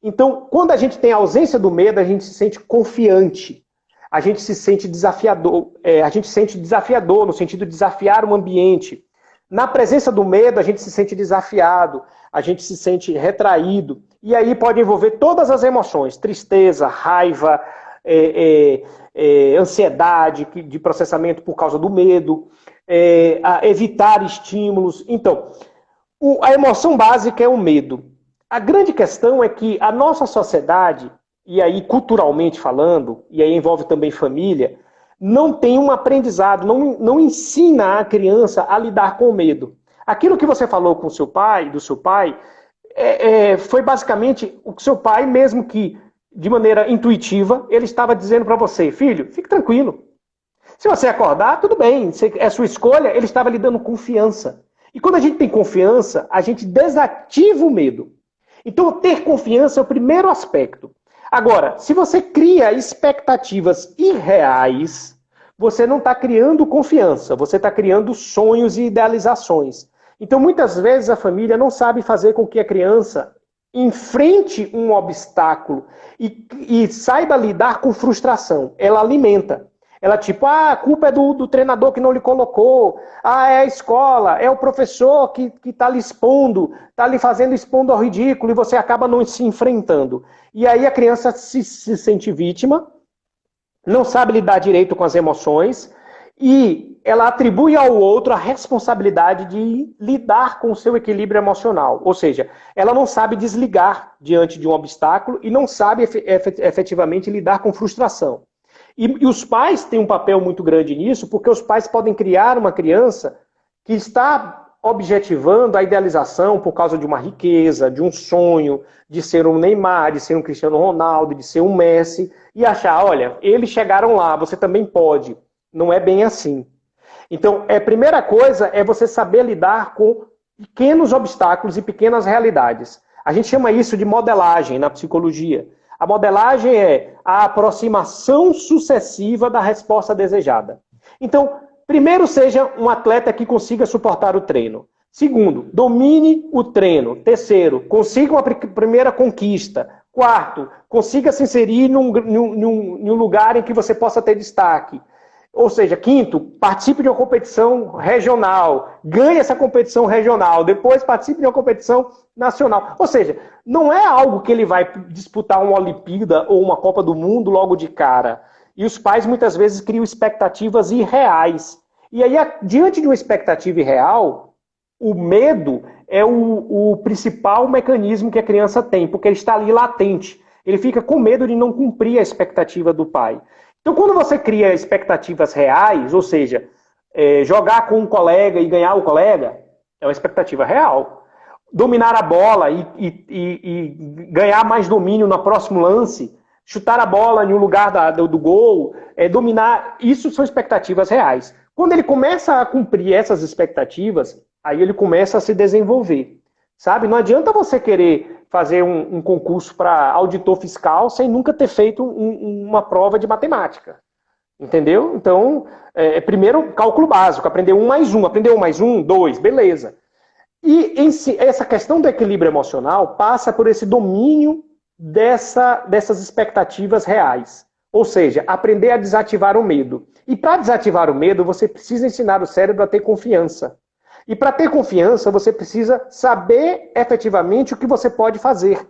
Então, quando a gente tem a ausência do medo, a gente se sente confiante. A gente se sente desafiador, no sentido de desafiar o ambiente. Na presença do medo, a gente se sente desafiado, a gente se sente retraído. E aí pode envolver todas as emoções, tristeza, raiva, ansiedade de processamento por causa do medo, evitar estímulos. Então, a emoção básica é o medo. A grande questão é que a nossa sociedade, e aí culturalmente falando, e aí envolve também família, não tem um aprendizado, não ensina a criança a lidar com o medo. Aquilo que você falou com do seu pai, foi basicamente o que seu pai, mesmo que de maneira intuitiva, ele estava dizendo para você, filho, fique tranquilo. Se você acordar, tudo bem, é sua escolha, ele estava lhe dando confiança. E quando a gente tem confiança, a gente desativa o medo. Então, ter confiança é o primeiro aspecto. Agora, se você cria expectativas irreais, você não está criando confiança, você está criando sonhos e idealizações. Então, muitas vezes, a família não sabe fazer com que a criança enfrente um obstáculo e saiba lidar com frustração. Ela alimenta. Ela a culpa é do treinador que não lhe colocou, é a escola, é o professor que está lhe expondo, está lhe expondo ao ridículo e você acaba não se enfrentando. E aí a criança se sente vítima, não sabe lidar direito com as emoções e ela atribui ao outro a responsabilidade de lidar com o seu equilíbrio emocional. Ou seja, ela não sabe desligar diante de um obstáculo e não sabe efetivamente lidar com frustração. E os pais têm um papel muito grande nisso, porque os pais podem criar uma criança que está objetivando a idealização por causa de uma riqueza, de um sonho, de ser um Neymar, de ser um Cristiano Ronaldo, de ser um Messi, e achar, olha, eles chegaram lá, você também pode. Não é bem assim. Então, a primeira coisa é você saber lidar com pequenos obstáculos e pequenas realidades. A gente chama isso de modelagem na psicologia. A modelagem é a aproximação sucessiva da resposta desejada. Então, primeiro, seja um atleta que consiga suportar o treino. Segundo, domine o treino. Terceiro, consiga uma primeira conquista. Quarto, consiga se inserir num lugar em que você possa ter destaque. Ou seja, quinto, participe de uma competição regional, ganhe essa competição regional, depois participe de uma competição nacional. Ou seja, não é algo que ele vai disputar uma Olimpíada ou uma Copa do Mundo logo de cara. E os pais muitas vezes criam expectativas irreais. E aí, diante de uma expectativa irreal, o medo é o principal mecanismo que a criança tem, porque ele está ali latente. Ele fica com medo de não cumprir a expectativa do pai. Então, quando você cria expectativas reais, ou seja, jogar com um colega e ganhar o colega, é uma expectativa real. Dominar a bola e ganhar mais domínio no próximo lance, chutar a bola em um lugar do gol, dominar, isso são expectativas reais. Quando ele começa a cumprir essas expectativas, aí ele começa a se desenvolver. Sabe? Não adianta você querer fazer um concurso para auditor fiscal sem nunca ter feito uma prova de matemática. Entendeu? Então, primeiro, cálculo básico, aprender 1 mais 1, aprender 1 mais 1, 2, beleza. E essa questão do equilíbrio emocional passa por esse domínio dessas expectativas reais. Ou seja, aprender a desativar o medo. E para desativar o medo, você precisa ensinar o cérebro a ter confiança. E para ter confiança, você precisa saber efetivamente o que você pode fazer.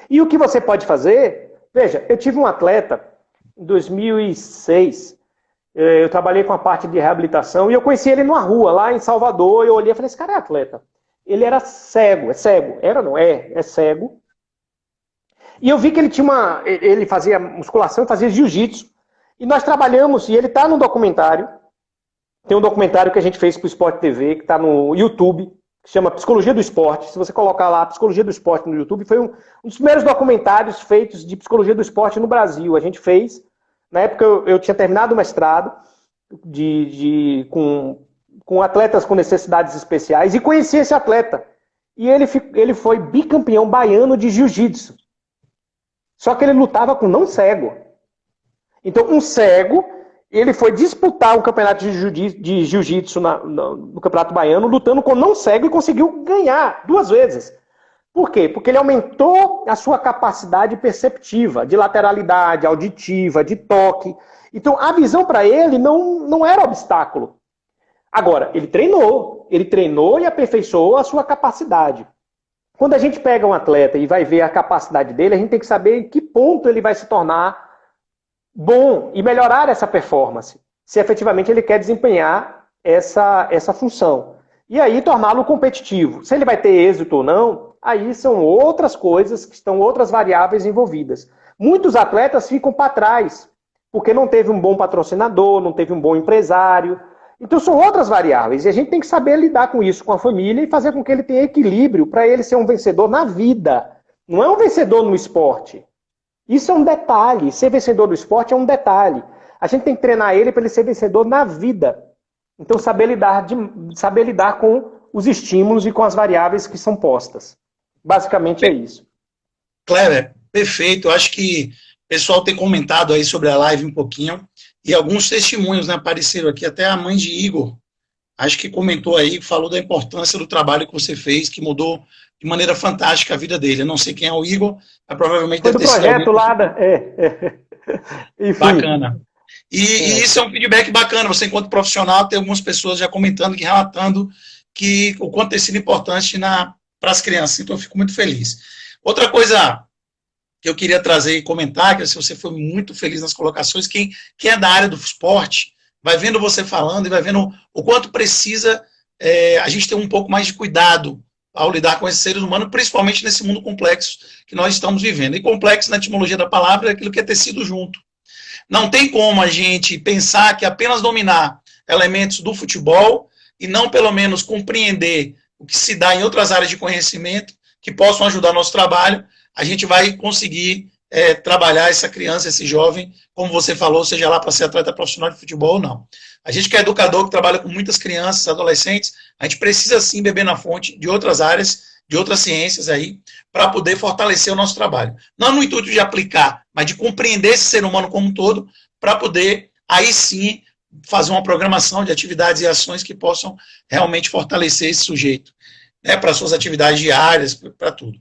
E o que você pode fazer... Veja, eu tive um atleta em 2006, eu trabalhei com a parte de reabilitação e eu conheci ele numa rua, lá em Salvador, eu olhei e falei, esse cara é atleta. Ele era cego, é cego. E eu vi que ele fazia musculação, fazia jiu-jitsu. E nós trabalhamos, e ele está no documentário, tem um documentário que a gente fez para o Sport TV, que está no YouTube, que chama Psicologia do Esporte. Se você colocar lá Psicologia do Esporte no YouTube, foi um dos primeiros documentários feitos de psicologia do esporte no Brasil. A gente fez, na época eu tinha terminado o mestrado com atletas com necessidades especiais e conheci esse atleta. E ele foi bicampeão baiano de jiu-jitsu. Só que ele lutava com não cego. Então, um cego, ele foi disputar um campeonato de jiu-jitsu no Campeonato Baiano, lutando com não cego e conseguiu ganhar 2 vezes. Por quê? Porque ele aumentou a sua capacidade perceptiva, de lateralidade, auditiva, de toque. Então, a visão para ele não era obstáculo. Agora, ele treinou e aperfeiçoou a sua capacidade. Quando a gente pega um atleta e vai ver a capacidade dele, a gente tem que saber em que ponto ele vai se tornar bom e melhorar essa performance, se efetivamente ele quer desempenhar essa função. E aí torná-lo competitivo. Se ele vai ter êxito ou não, aí são outras coisas, que estão outras variáveis envolvidas. Muitos atletas ficam para trás, porque não teve um bom patrocinador, não teve um bom empresário. Então são outras variáveis, e a gente tem que saber lidar com isso, com a família, e fazer com que ele tenha equilíbrio para ele ser um vencedor na vida. Não é um vencedor no esporte. Isso é um detalhe. Ser vencedor do esporte é um detalhe. A gente tem que treinar ele para ele ser vencedor na vida. Então, saber lidar com os estímulos e com as variáveis que são postas. Basicamente é isso. Cleber, perfeito. Eu acho que o pessoal tem comentado aí sobre a live um pouquinho. E alguns testemunhos, né, apareceram aqui. Até a mãe de Igor, acho que comentou aí, falou da importância do trabalho que você fez, que mudou de maneira fantástica a vida dele. Eu não sei quem é o Igor, mas provavelmente foi deve ter sido projeto lá da... Bacana. E isso é um feedback bacana. Você, enquanto profissional, tem algumas pessoas já comentando, relatando que o quanto tem sido importante para as crianças. Então, eu fico muito feliz. Outra coisa que eu queria trazer e comentar, que se você foi muito feliz nas colocações, quem é da área do esporte, vai vendo você falando e vai vendo o quanto precisa a gente ter um pouco mais de cuidado ao lidar com esses seres humanos, principalmente nesse mundo complexo que nós estamos vivendo. E complexo, na etimologia da palavra, é aquilo que é tecido junto. Não tem como a gente pensar que apenas dominar elementos do futebol e não, pelo menos, compreender o que se dá em outras áreas de conhecimento que possam ajudar o nosso trabalho, a gente vai conseguir trabalhar essa criança, esse jovem, como você falou, seja lá para ser atleta profissional de futebol ou não. A gente que é educador, que trabalha com muitas crianças, adolescentes, a gente precisa sim beber na fonte de outras áreas, de outras ciências aí, para poder fortalecer o nosso trabalho. Não no intuito de aplicar, mas de compreender esse ser humano como um todo, para poder, aí sim, fazer uma programação de atividades e ações que possam realmente fortalecer esse sujeito, né, para suas atividades diárias, para tudo.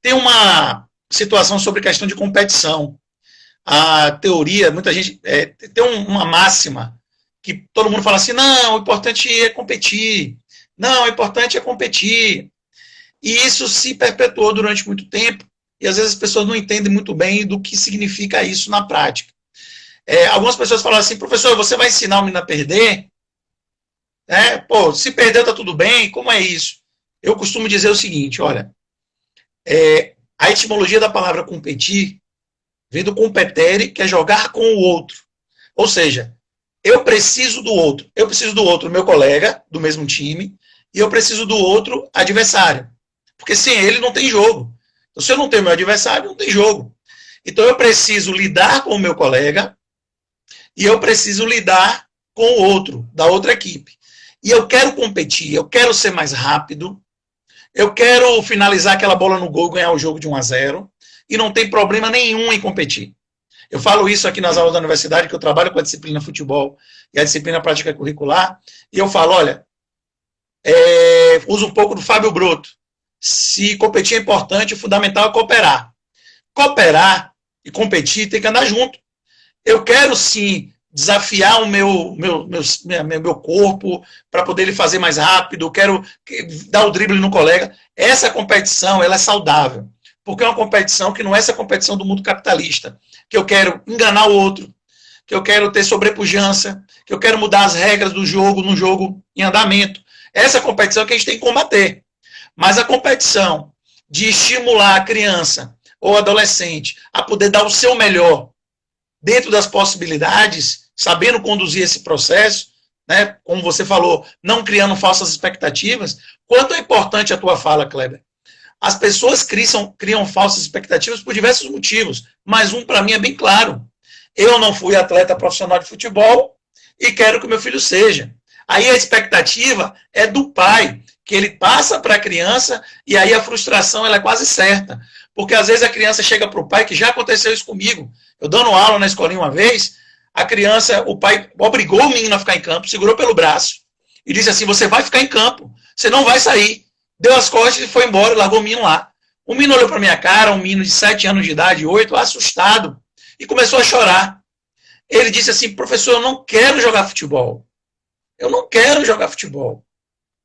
Tem uma situação sobre questão de competição. A teoria, muita gente tem uma máxima que todo mundo fala assim, não, o importante é competir. Não, o importante é competir. E isso se perpetuou durante muito tempo, e às vezes as pessoas não entendem muito bem do que significa isso na prática. Algumas pessoas falam assim, professor, você vai ensinar o menino a perder? Pô, se perdeu tá tudo bem, como é isso? Eu costumo dizer o seguinte, olha, a etimologia da palavra competir Vem do competere, que é jogar com o outro. Ou seja, eu preciso do outro. Eu preciso do outro, meu colega, do mesmo time, e eu preciso do outro adversário. Porque sem ele não tem jogo. Então, se eu não tenho meu adversário, não tem jogo. Então, eu preciso lidar com o meu colega e eu preciso lidar com o outro, da outra equipe. E eu quero competir, eu quero ser mais rápido, eu quero finalizar aquela bola no gol, ganhar o jogo de 1-0, e não tem problema nenhum em competir. Eu falo isso aqui nas aulas da universidade, que eu trabalho com a disciplina futebol e a disciplina prática curricular, e eu falo, olha, uso um pouco do Fábio Broto. Se competir é importante, o fundamental é cooperar. Cooperar e competir tem que andar junto. Eu quero, sim, desafiar o meu corpo para poder ele fazer mais rápido, eu quero dar o drible no colega. Essa competição, ela é saudável, porque é uma competição que não é essa competição do mundo capitalista, que eu quero enganar o outro, que eu quero ter sobrepujança, que eu quero mudar as regras do jogo, no jogo em andamento. Essa competição que a gente tem que combater. Mas a competição de estimular a criança ou adolescente a poder dar o seu melhor dentro das possibilidades, sabendo conduzir esse processo, né, como você falou, não criando falsas expectativas. Quanto é importante a tua fala, Kleber? As pessoas criam falsas expectativas por diversos motivos, mas um para mim é bem claro. Eu não fui atleta profissional de futebol e quero que o meu filho seja. Aí a expectativa é do pai, que ele passa para a criança, e aí a frustração ela é quase certa. Porque às vezes a criança chega para o pai, que já aconteceu isso comigo. Eu dando aula na escolinha uma vez, a criança, o pai obrigou o menino a ficar em campo, segurou pelo braço e disse assim, você vai ficar em campo, você não vai sair. Deu as costas e foi embora e largou o menino lá. O menino olhou para minha cara, um menino de 7 anos de idade, 8, assustado, e começou a chorar. Ele disse assim, professor, eu não quero jogar futebol. Eu não quero jogar futebol.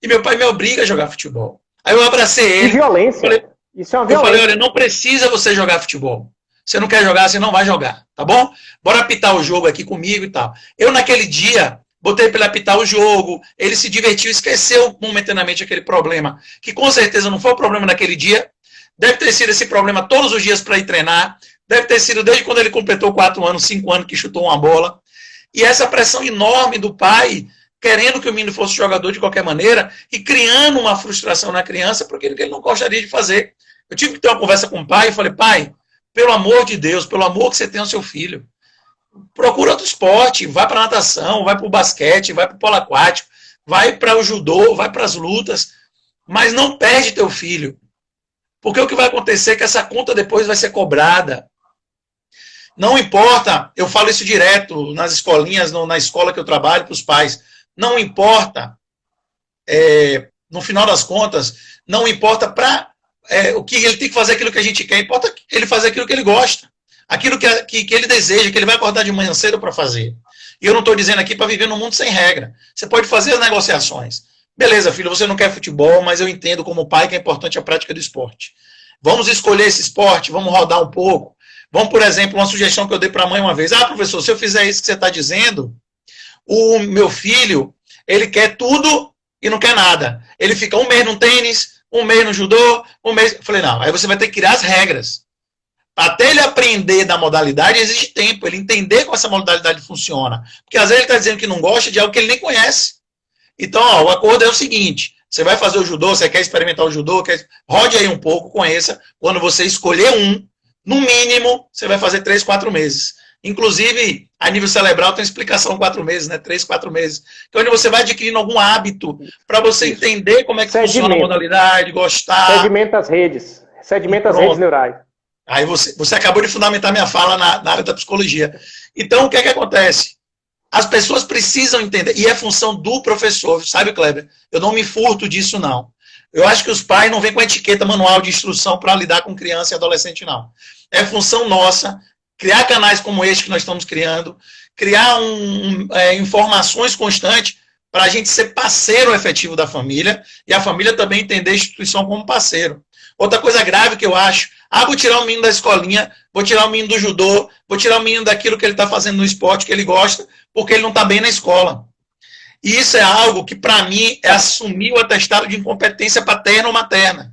E meu pai me obriga a jogar futebol. Aí eu abracei ele. Que violência. Isso é uma violência. Eu falei, olha, não precisa você jogar futebol. Você não quer jogar, você não vai jogar, tá bom? Bora apitar o jogo aqui comigo e tal. Eu, naquele dia, botei para ele apitar o jogo, ele se divertiu, esqueceu momentaneamente aquele problema, que com certeza não foi o problema daquele dia, deve ter sido esse problema todos os dias para ir treinar, deve ter sido desde quando ele completou 4 anos, 5 anos que chutou uma bola. E essa pressão enorme do pai, querendo que o menino fosse jogador de qualquer maneira e criando uma frustração na criança porque ele não gostaria de fazer. Eu tive que ter uma conversa com o pai e falei, pai, pelo amor de Deus, pelo amor que você tem ao seu filho, procura outro esporte, vai para a natação, vai para o basquete, vai para o polo aquático, vai para o judô, vai para as lutas, mas não perde teu filho. Porque o que vai acontecer é que essa conta depois vai ser cobrada. Não importa, eu falo isso direto nas escolinhas, na escola que eu trabalho para os pais, não importa, no final das contas, não importa o que ele tem que fazer aquilo que a gente quer, importa ele fazer aquilo que ele gosta, aquilo que ele deseja, que ele vai acordar de manhã cedo para fazer. E eu não estou dizendo aqui para viver num mundo sem regra. Você pode fazer as negociações. Beleza, filho, você não quer futebol, mas eu entendo como pai que é importante a prática do esporte. Vamos escolher esse esporte, vamos rodar um pouco. Vamos, por exemplo, uma sugestão que eu dei para a mãe uma vez. Ah, professor, se eu fizer isso que você está dizendo, o meu filho, ele quer tudo e não quer nada. Ele fica um mês no tênis, um mês no judô, um mês... Eu falei, não, aí você vai ter que criar as regras. Até ele aprender da modalidade, exige tempo, ele entender como essa modalidade funciona. Porque às vezes ele está dizendo que não gosta de algo que ele nem conhece. Então, ó, o acordo é o seguinte, você vai fazer o judô, você quer experimentar o judô, rode aí um pouco, conheça. Quando você escolher no mínimo, você vai fazer 3, 4 meses. Inclusive, a nível cerebral tem explicação 4 meses, né? 3, 4 meses. Então, onde você vai adquirindo algum hábito para você entender como é que funciona a modalidade, gostar. Sedimenta as redes. Sedimenta as redes neurais. Aí você acabou de fundamentar minha fala na área da psicologia. Então, o que é que acontece? As pessoas precisam entender, e é função do professor, sabe, Kleber? Eu não me furto disso, não. Eu acho que os pais não vêm com etiqueta manual de instrução para lidar com criança e adolescente, não. É função nossa criar canais como este que nós estamos criando, criar informações constantes para a gente ser parceiro efetivo da família e a família também entender a instituição como parceiro. Outra coisa grave que eu acho, vou tirar o menino da escolinha, vou tirar o menino do judô, vou tirar o menino daquilo que ele está fazendo no esporte que ele gosta, porque ele não está bem na escola. E isso é algo que, para mim, é assumir o atestado de incompetência paterna ou materna.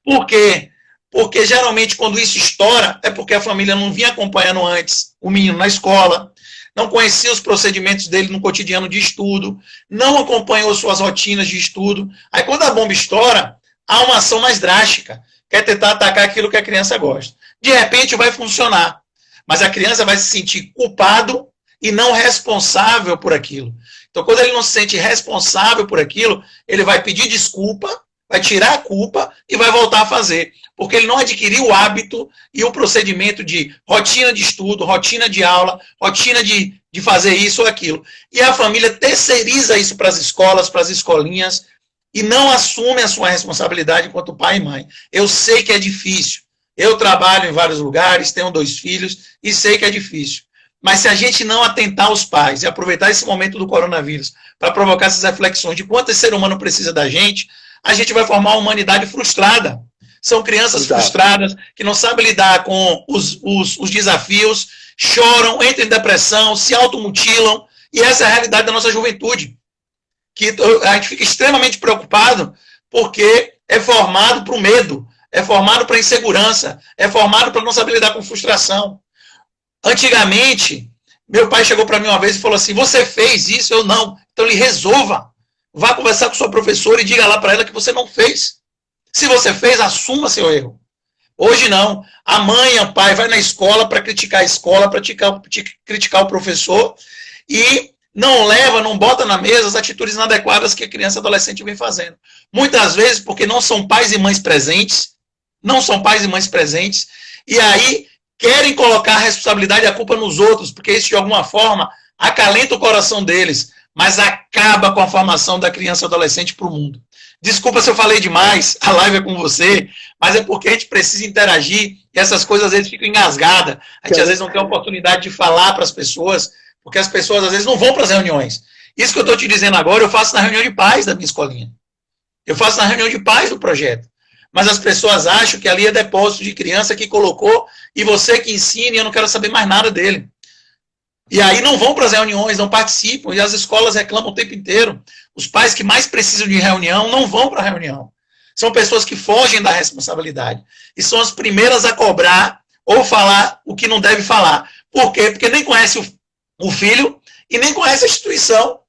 Por quê? Porque geralmente quando isso estoura, é porque a família não vinha acompanhando antes o menino na escola, não conhecia os procedimentos dele no cotidiano de estudo, não acompanhou suas rotinas de estudo. Aí quando a bomba estoura, há uma ação mais drástica, que é tentar atacar aquilo que a criança gosta. De repente vai funcionar, mas a criança vai se sentir culpado e não responsável por aquilo. Então, quando ele não se sente responsável por aquilo, ele vai pedir desculpa, vai tirar a culpa e vai voltar a fazer. Porque ele não adquiriu o hábito e o procedimento de rotina de estudo, rotina de aula, rotina de fazer isso ou aquilo. E a família terceiriza isso para as escolas, para as escolinhas, e não assume a sua responsabilidade enquanto pai e mãe. Eu sei que é difícil. Eu trabalho em vários lugares, tenho 2 filhos, e sei que é difícil. Mas se a gente não atentar aos pais e aproveitar esse momento do coronavírus para provocar essas reflexões de quanto esse ser humano precisa da gente, a gente vai formar uma humanidade frustrada. São crianças frustradas, que não sabem lidar com os desafios, choram, entram em depressão, se automutilam, e essa é a realidade da nossa juventude. Que a gente fica extremamente preocupado porque é formado para o medo, é formado para a insegurança, é formado para não saber lidar com frustração. Antigamente, meu pai chegou para mim uma vez e falou assim, você fez isso? Eu não. Então ele resolva. Vá conversar com sua professora e diga lá para ela que você não fez. Se você fez, assuma seu erro. Hoje não. A mãe e o pai vai na escola para criticar a escola, para criticar o professor e não leva, não bota na mesa as atitudes inadequadas que a criança e adolescente vem fazendo. Muitas vezes porque não são pais e mães presentes, e aí querem colocar a responsabilidade e a culpa nos outros, porque isso de alguma forma acalenta o coração deles, mas acaba com a formação da criança e adolescente para o mundo. Desculpa se eu falei demais, a live é com você, mas é porque a gente precisa interagir e essas coisas às vezes ficam engasgadas. A gente às vezes não tem a oportunidade de falar para as pessoas, porque as pessoas às vezes não vão para as reuniões. Isso que eu estou te dizendo agora, eu faço na reunião de pais da minha escolinha. Eu faço na reunião de pais do projeto. Mas as pessoas acham que ali é depósito de criança que colocou e você que ensina e eu não quero saber mais nada dele. E aí não vão para as reuniões, não participam, e as escolas reclamam o tempo inteiro. Os pais que mais precisam de reunião não vão para a reunião. São pessoas que fogem da responsabilidade. E são as primeiras a cobrar ou falar o que não deve falar. Por quê? Porque nem conhece o filho e nem conhece a instituição.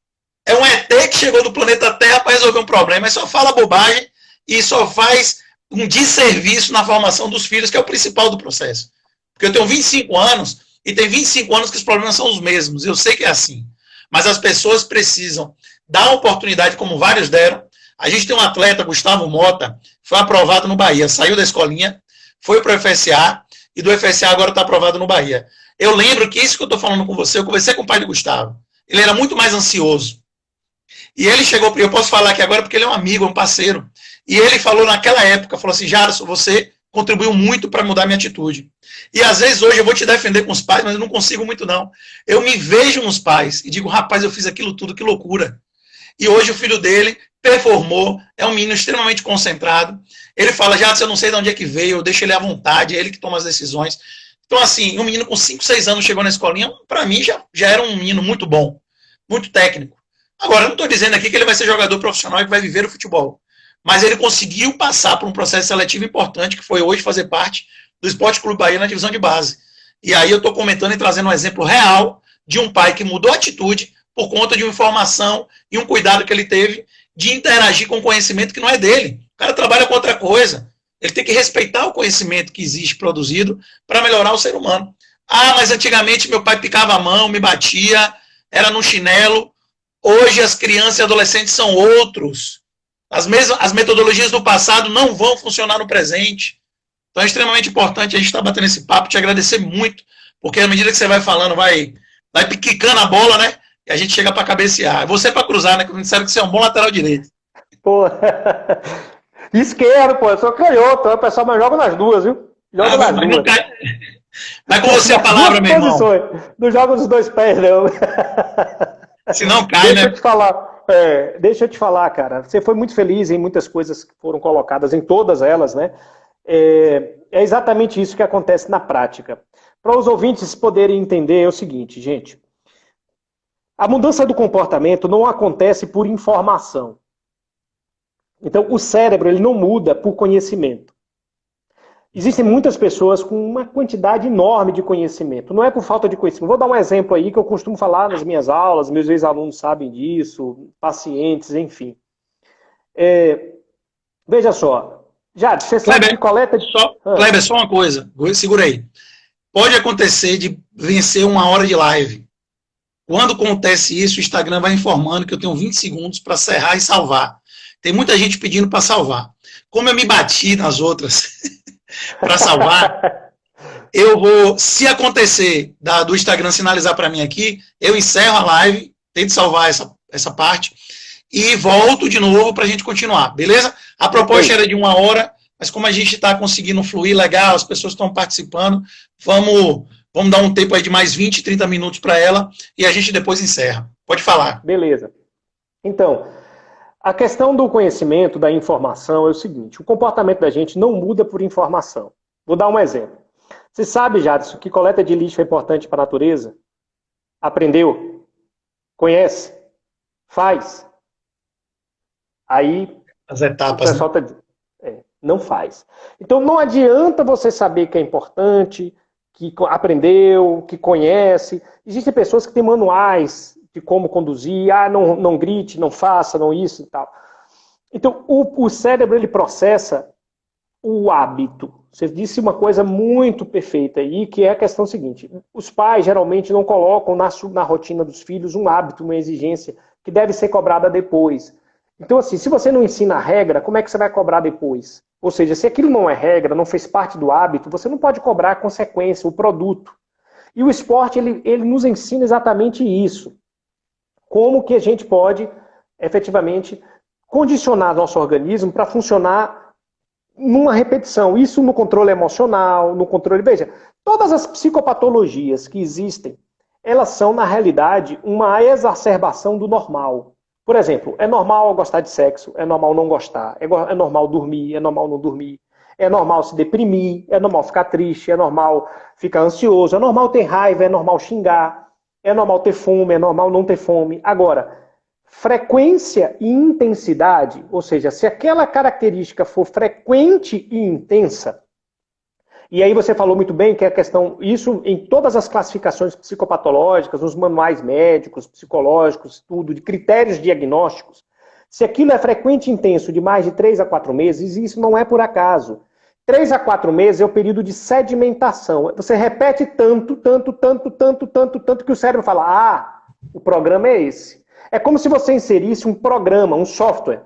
É um ET que chegou do planeta Terra para resolver um problema, mas só fala bobagem e só faz um desserviço na formação dos filhos, que é o principal do processo. Porque eu tenho 25 anos e tem 25 anos que os problemas são os mesmos. Eu sei que é assim. Mas as pessoas precisam dar oportunidade, como vários deram. A gente tem um atleta, Gustavo Mota, foi aprovado no Bahia, saiu da escolinha, foi para o FSA, e do FSA agora está aprovado no Bahia. Eu lembro que isso que eu estou falando com você, eu conversei com o pai de Gustavo. Ele era muito mais ansioso. E ele chegou, eu posso falar aqui agora porque ele é um amigo, é um parceiro. E ele falou naquela época, falou assim, Jarson, você contribuiu muito para mudar minha atitude. E às vezes hoje eu vou te defender com os pais, mas eu não consigo muito não. Eu me vejo nos pais e digo, rapaz, eu fiz aquilo tudo, que loucura. E hoje o filho dele performou, é um menino extremamente concentrado. Ele fala, Jarson, eu não sei de onde é que veio, eu deixo ele à vontade, é ele que toma as decisões. Então assim, um menino com 5, 6 anos chegou na escolinha, para mim já era um menino muito bom, muito técnico. Agora, eu não estou dizendo aqui que ele vai ser jogador profissional e que vai viver o futebol. Mas ele conseguiu passar por um processo seletivo importante, que foi hoje fazer parte do Esporte Clube Bahia na divisão de base. E aí eu estou comentando e trazendo um exemplo real de um pai que mudou a atitude por conta de uma informação e um cuidado que ele teve de interagir com o conhecimento que não é dele. O cara trabalha com outra coisa. Ele tem que respeitar o conhecimento que existe produzido para melhorar o ser humano. Ah, mas antigamente meu pai picava a mão, me batia, era no chinelo. Hoje as crianças e adolescentes são outros. As metodologias do passado não vão funcionar no presente. Então é extremamente importante a gente estar batendo esse papo, te agradecer muito, porque à medida que você vai falando, vai quicando a bola, né? E a gente chega para cabecear. Você para cruzar, né? Que me disseram que você é um bom lateral direito. Pô, esquerdo, pô, eu sou canhoto, o pessoal mas joga nas duas, viu? Joga nas duas. Não cai... Vai com você a palavra, meu irmão. Não joga nos dois pés, não. Se não cai, né? Deixa eu te falar, cara. Você foi muito feliz em muitas coisas que foram colocadas, em todas elas, né? É exatamente isso que acontece na prática. Para os ouvintes poderem entender, é o seguinte, gente. A mudança do comportamento não acontece por informação. Então, o cérebro ele não muda por conhecimento. Existem muitas pessoas com uma quantidade enorme de conhecimento. Não é por falta de conhecimento. Vou dar um exemplo aí que eu costumo falar nas minhas aulas, meus ex-alunos sabem disso, pacientes, enfim. Veja só. Jade, você sabe que coleta de... Kleber, só uma coisa. Segura aí. Pode acontecer de vencer 1 hora de live. Quando acontece isso, o Instagram vai informando que eu tenho 20 segundos para serrar e salvar. Tem muita gente pedindo para salvar. Como eu me bati nas outras para salvar, eu vou, se acontecer do Instagram sinalizar para mim aqui, eu encerro a live, tento salvar essa parte e volto de novo para a gente continuar, beleza? A proposta era de 1 hora, mas como a gente está conseguindo fluir legal, as pessoas estão participando, vamos dar um tempo aí de mais 20, 30 minutos para ela e a gente depois encerra. Pode falar. Beleza. Então, a questão do conhecimento, da informação é o seguinte, o comportamento da gente não muda por informação. Vou dar um exemplo. Você sabe, Jadson, que coleta de lixo é importante para a natureza? Aprendeu? Conhece? Faz? Aí, as etapas, o pessoal tá dizendo, não faz. Então, não adianta você saber que é importante, que aprendeu, que conhece. Existem pessoas que têm manuais de como conduzir, não grite, não faça, não isso e tal. Então, o cérebro, ele processa o hábito. Você disse uma coisa muito perfeita aí, que é a questão seguinte, os pais geralmente não colocam na rotina dos filhos um hábito, uma exigência que deve ser cobrada depois. Então, assim, se você não ensina a regra, como é que você vai cobrar depois? Ou seja, se aquilo não é regra, não fez parte do hábito, você não pode cobrar a consequência, o produto. E o esporte, ele nos ensina exatamente isso. Como que a gente pode, efetivamente, condicionar nosso organismo para funcionar numa repetição. Isso no controle emocional, no controle... Veja, todas as psicopatologias que existem, elas são, na realidade, uma exacerbação do normal. Por exemplo, é normal gostar de sexo, é normal não gostar, é normal dormir, é normal não dormir, é normal se deprimir, é normal ficar triste, é normal ficar ansioso, é normal ter raiva, é normal xingar, é normal ter fome, é normal não ter fome. Agora, frequência e intensidade, ou seja, se aquela característica for frequente e intensa, e aí você falou muito bem que a questão, isso em todas as classificações psicopatológicas, nos manuais médicos, psicológicos, tudo, de critérios diagnósticos, se aquilo é frequente e intenso de mais de 3 a 4 meses, isso não é por acaso. 3 a 4 meses é o período de sedimentação. Você repete tanto que o cérebro fala, o programa é esse. É como se você inserisse um programa, um software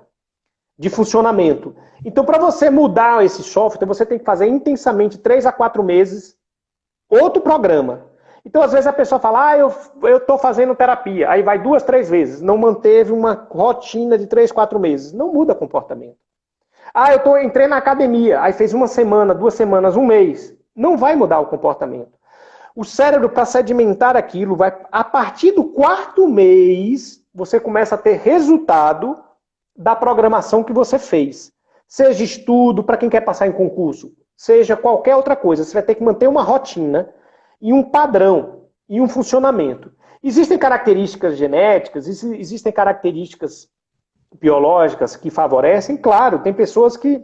de funcionamento. Então, para você mudar esse software, você tem que fazer intensamente 3 a 4 meses outro programa. Então, às vezes a pessoa fala, eu estou fazendo terapia. Aí vai 2, 3 vezes. Não manteve uma rotina de 3, 4 meses. Não muda comportamento. Entrei na academia. Aí fez 1 semana, 2 semanas, 1 mês. Não vai mudar o comportamento. O cérebro, para sedimentar aquilo, a partir do 4º mês, você começa a ter resultado da programação que você fez. Seja estudo, para quem quer passar em concurso, seja qualquer outra coisa. Você vai ter que manter uma rotina e um padrão e um funcionamento. Existem características genéticas, existem características biológicas que favorecem. Claro, tem pessoas que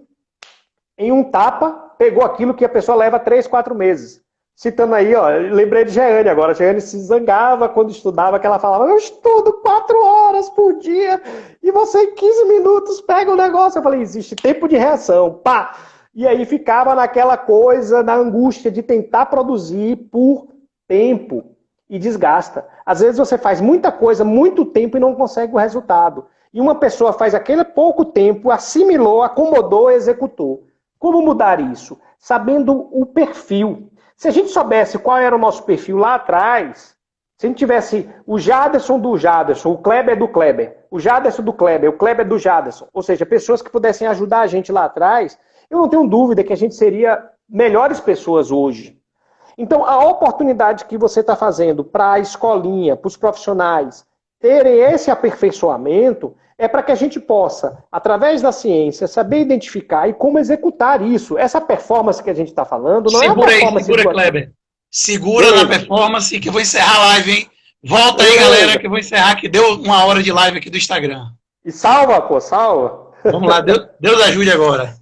em um tapa pegou aquilo que a pessoa leva 3, 4 meses. Citando aí, lembrei de Jeane agora. Jeane se zangava quando estudava, que ela falava, eu estudo 4 horas por dia e você em 15 minutos pega o negócio. Eu falei, existe tempo de reação, pá! E aí ficava naquela coisa, na angústia de tentar produzir por tempo e desgasta. Às vezes você faz muita coisa, muito tempo e não consegue o resultado. E uma pessoa faz aquele pouco tempo, assimilou, acomodou, executou. Como mudar isso? Sabendo o perfil. Se a gente soubesse qual era o nosso perfil lá atrás, se a gente tivesse o Jaderson do Jaderson, o Kleber do Kleber, o Jaderson do Kleber, o Kleber do Jaderson, ou seja, pessoas que pudessem ajudar a gente lá atrás, eu não tenho dúvida que a gente seria melhores pessoas hoje. Então, a oportunidade que você está fazendo para a escolinha, para os profissionais terem esse aperfeiçoamento, é para que a gente possa, através da ciência, saber identificar e como executar isso. Essa performance que a gente está falando não é uma performance... Segura, Kleber. Segura na performance que eu vou encerrar a live, hein? Volta aí, galera, que eu vou encerrar, que deu 1 hora de live aqui do Instagram. E salva, pô, salva. Vamos lá, Deus ajude agora.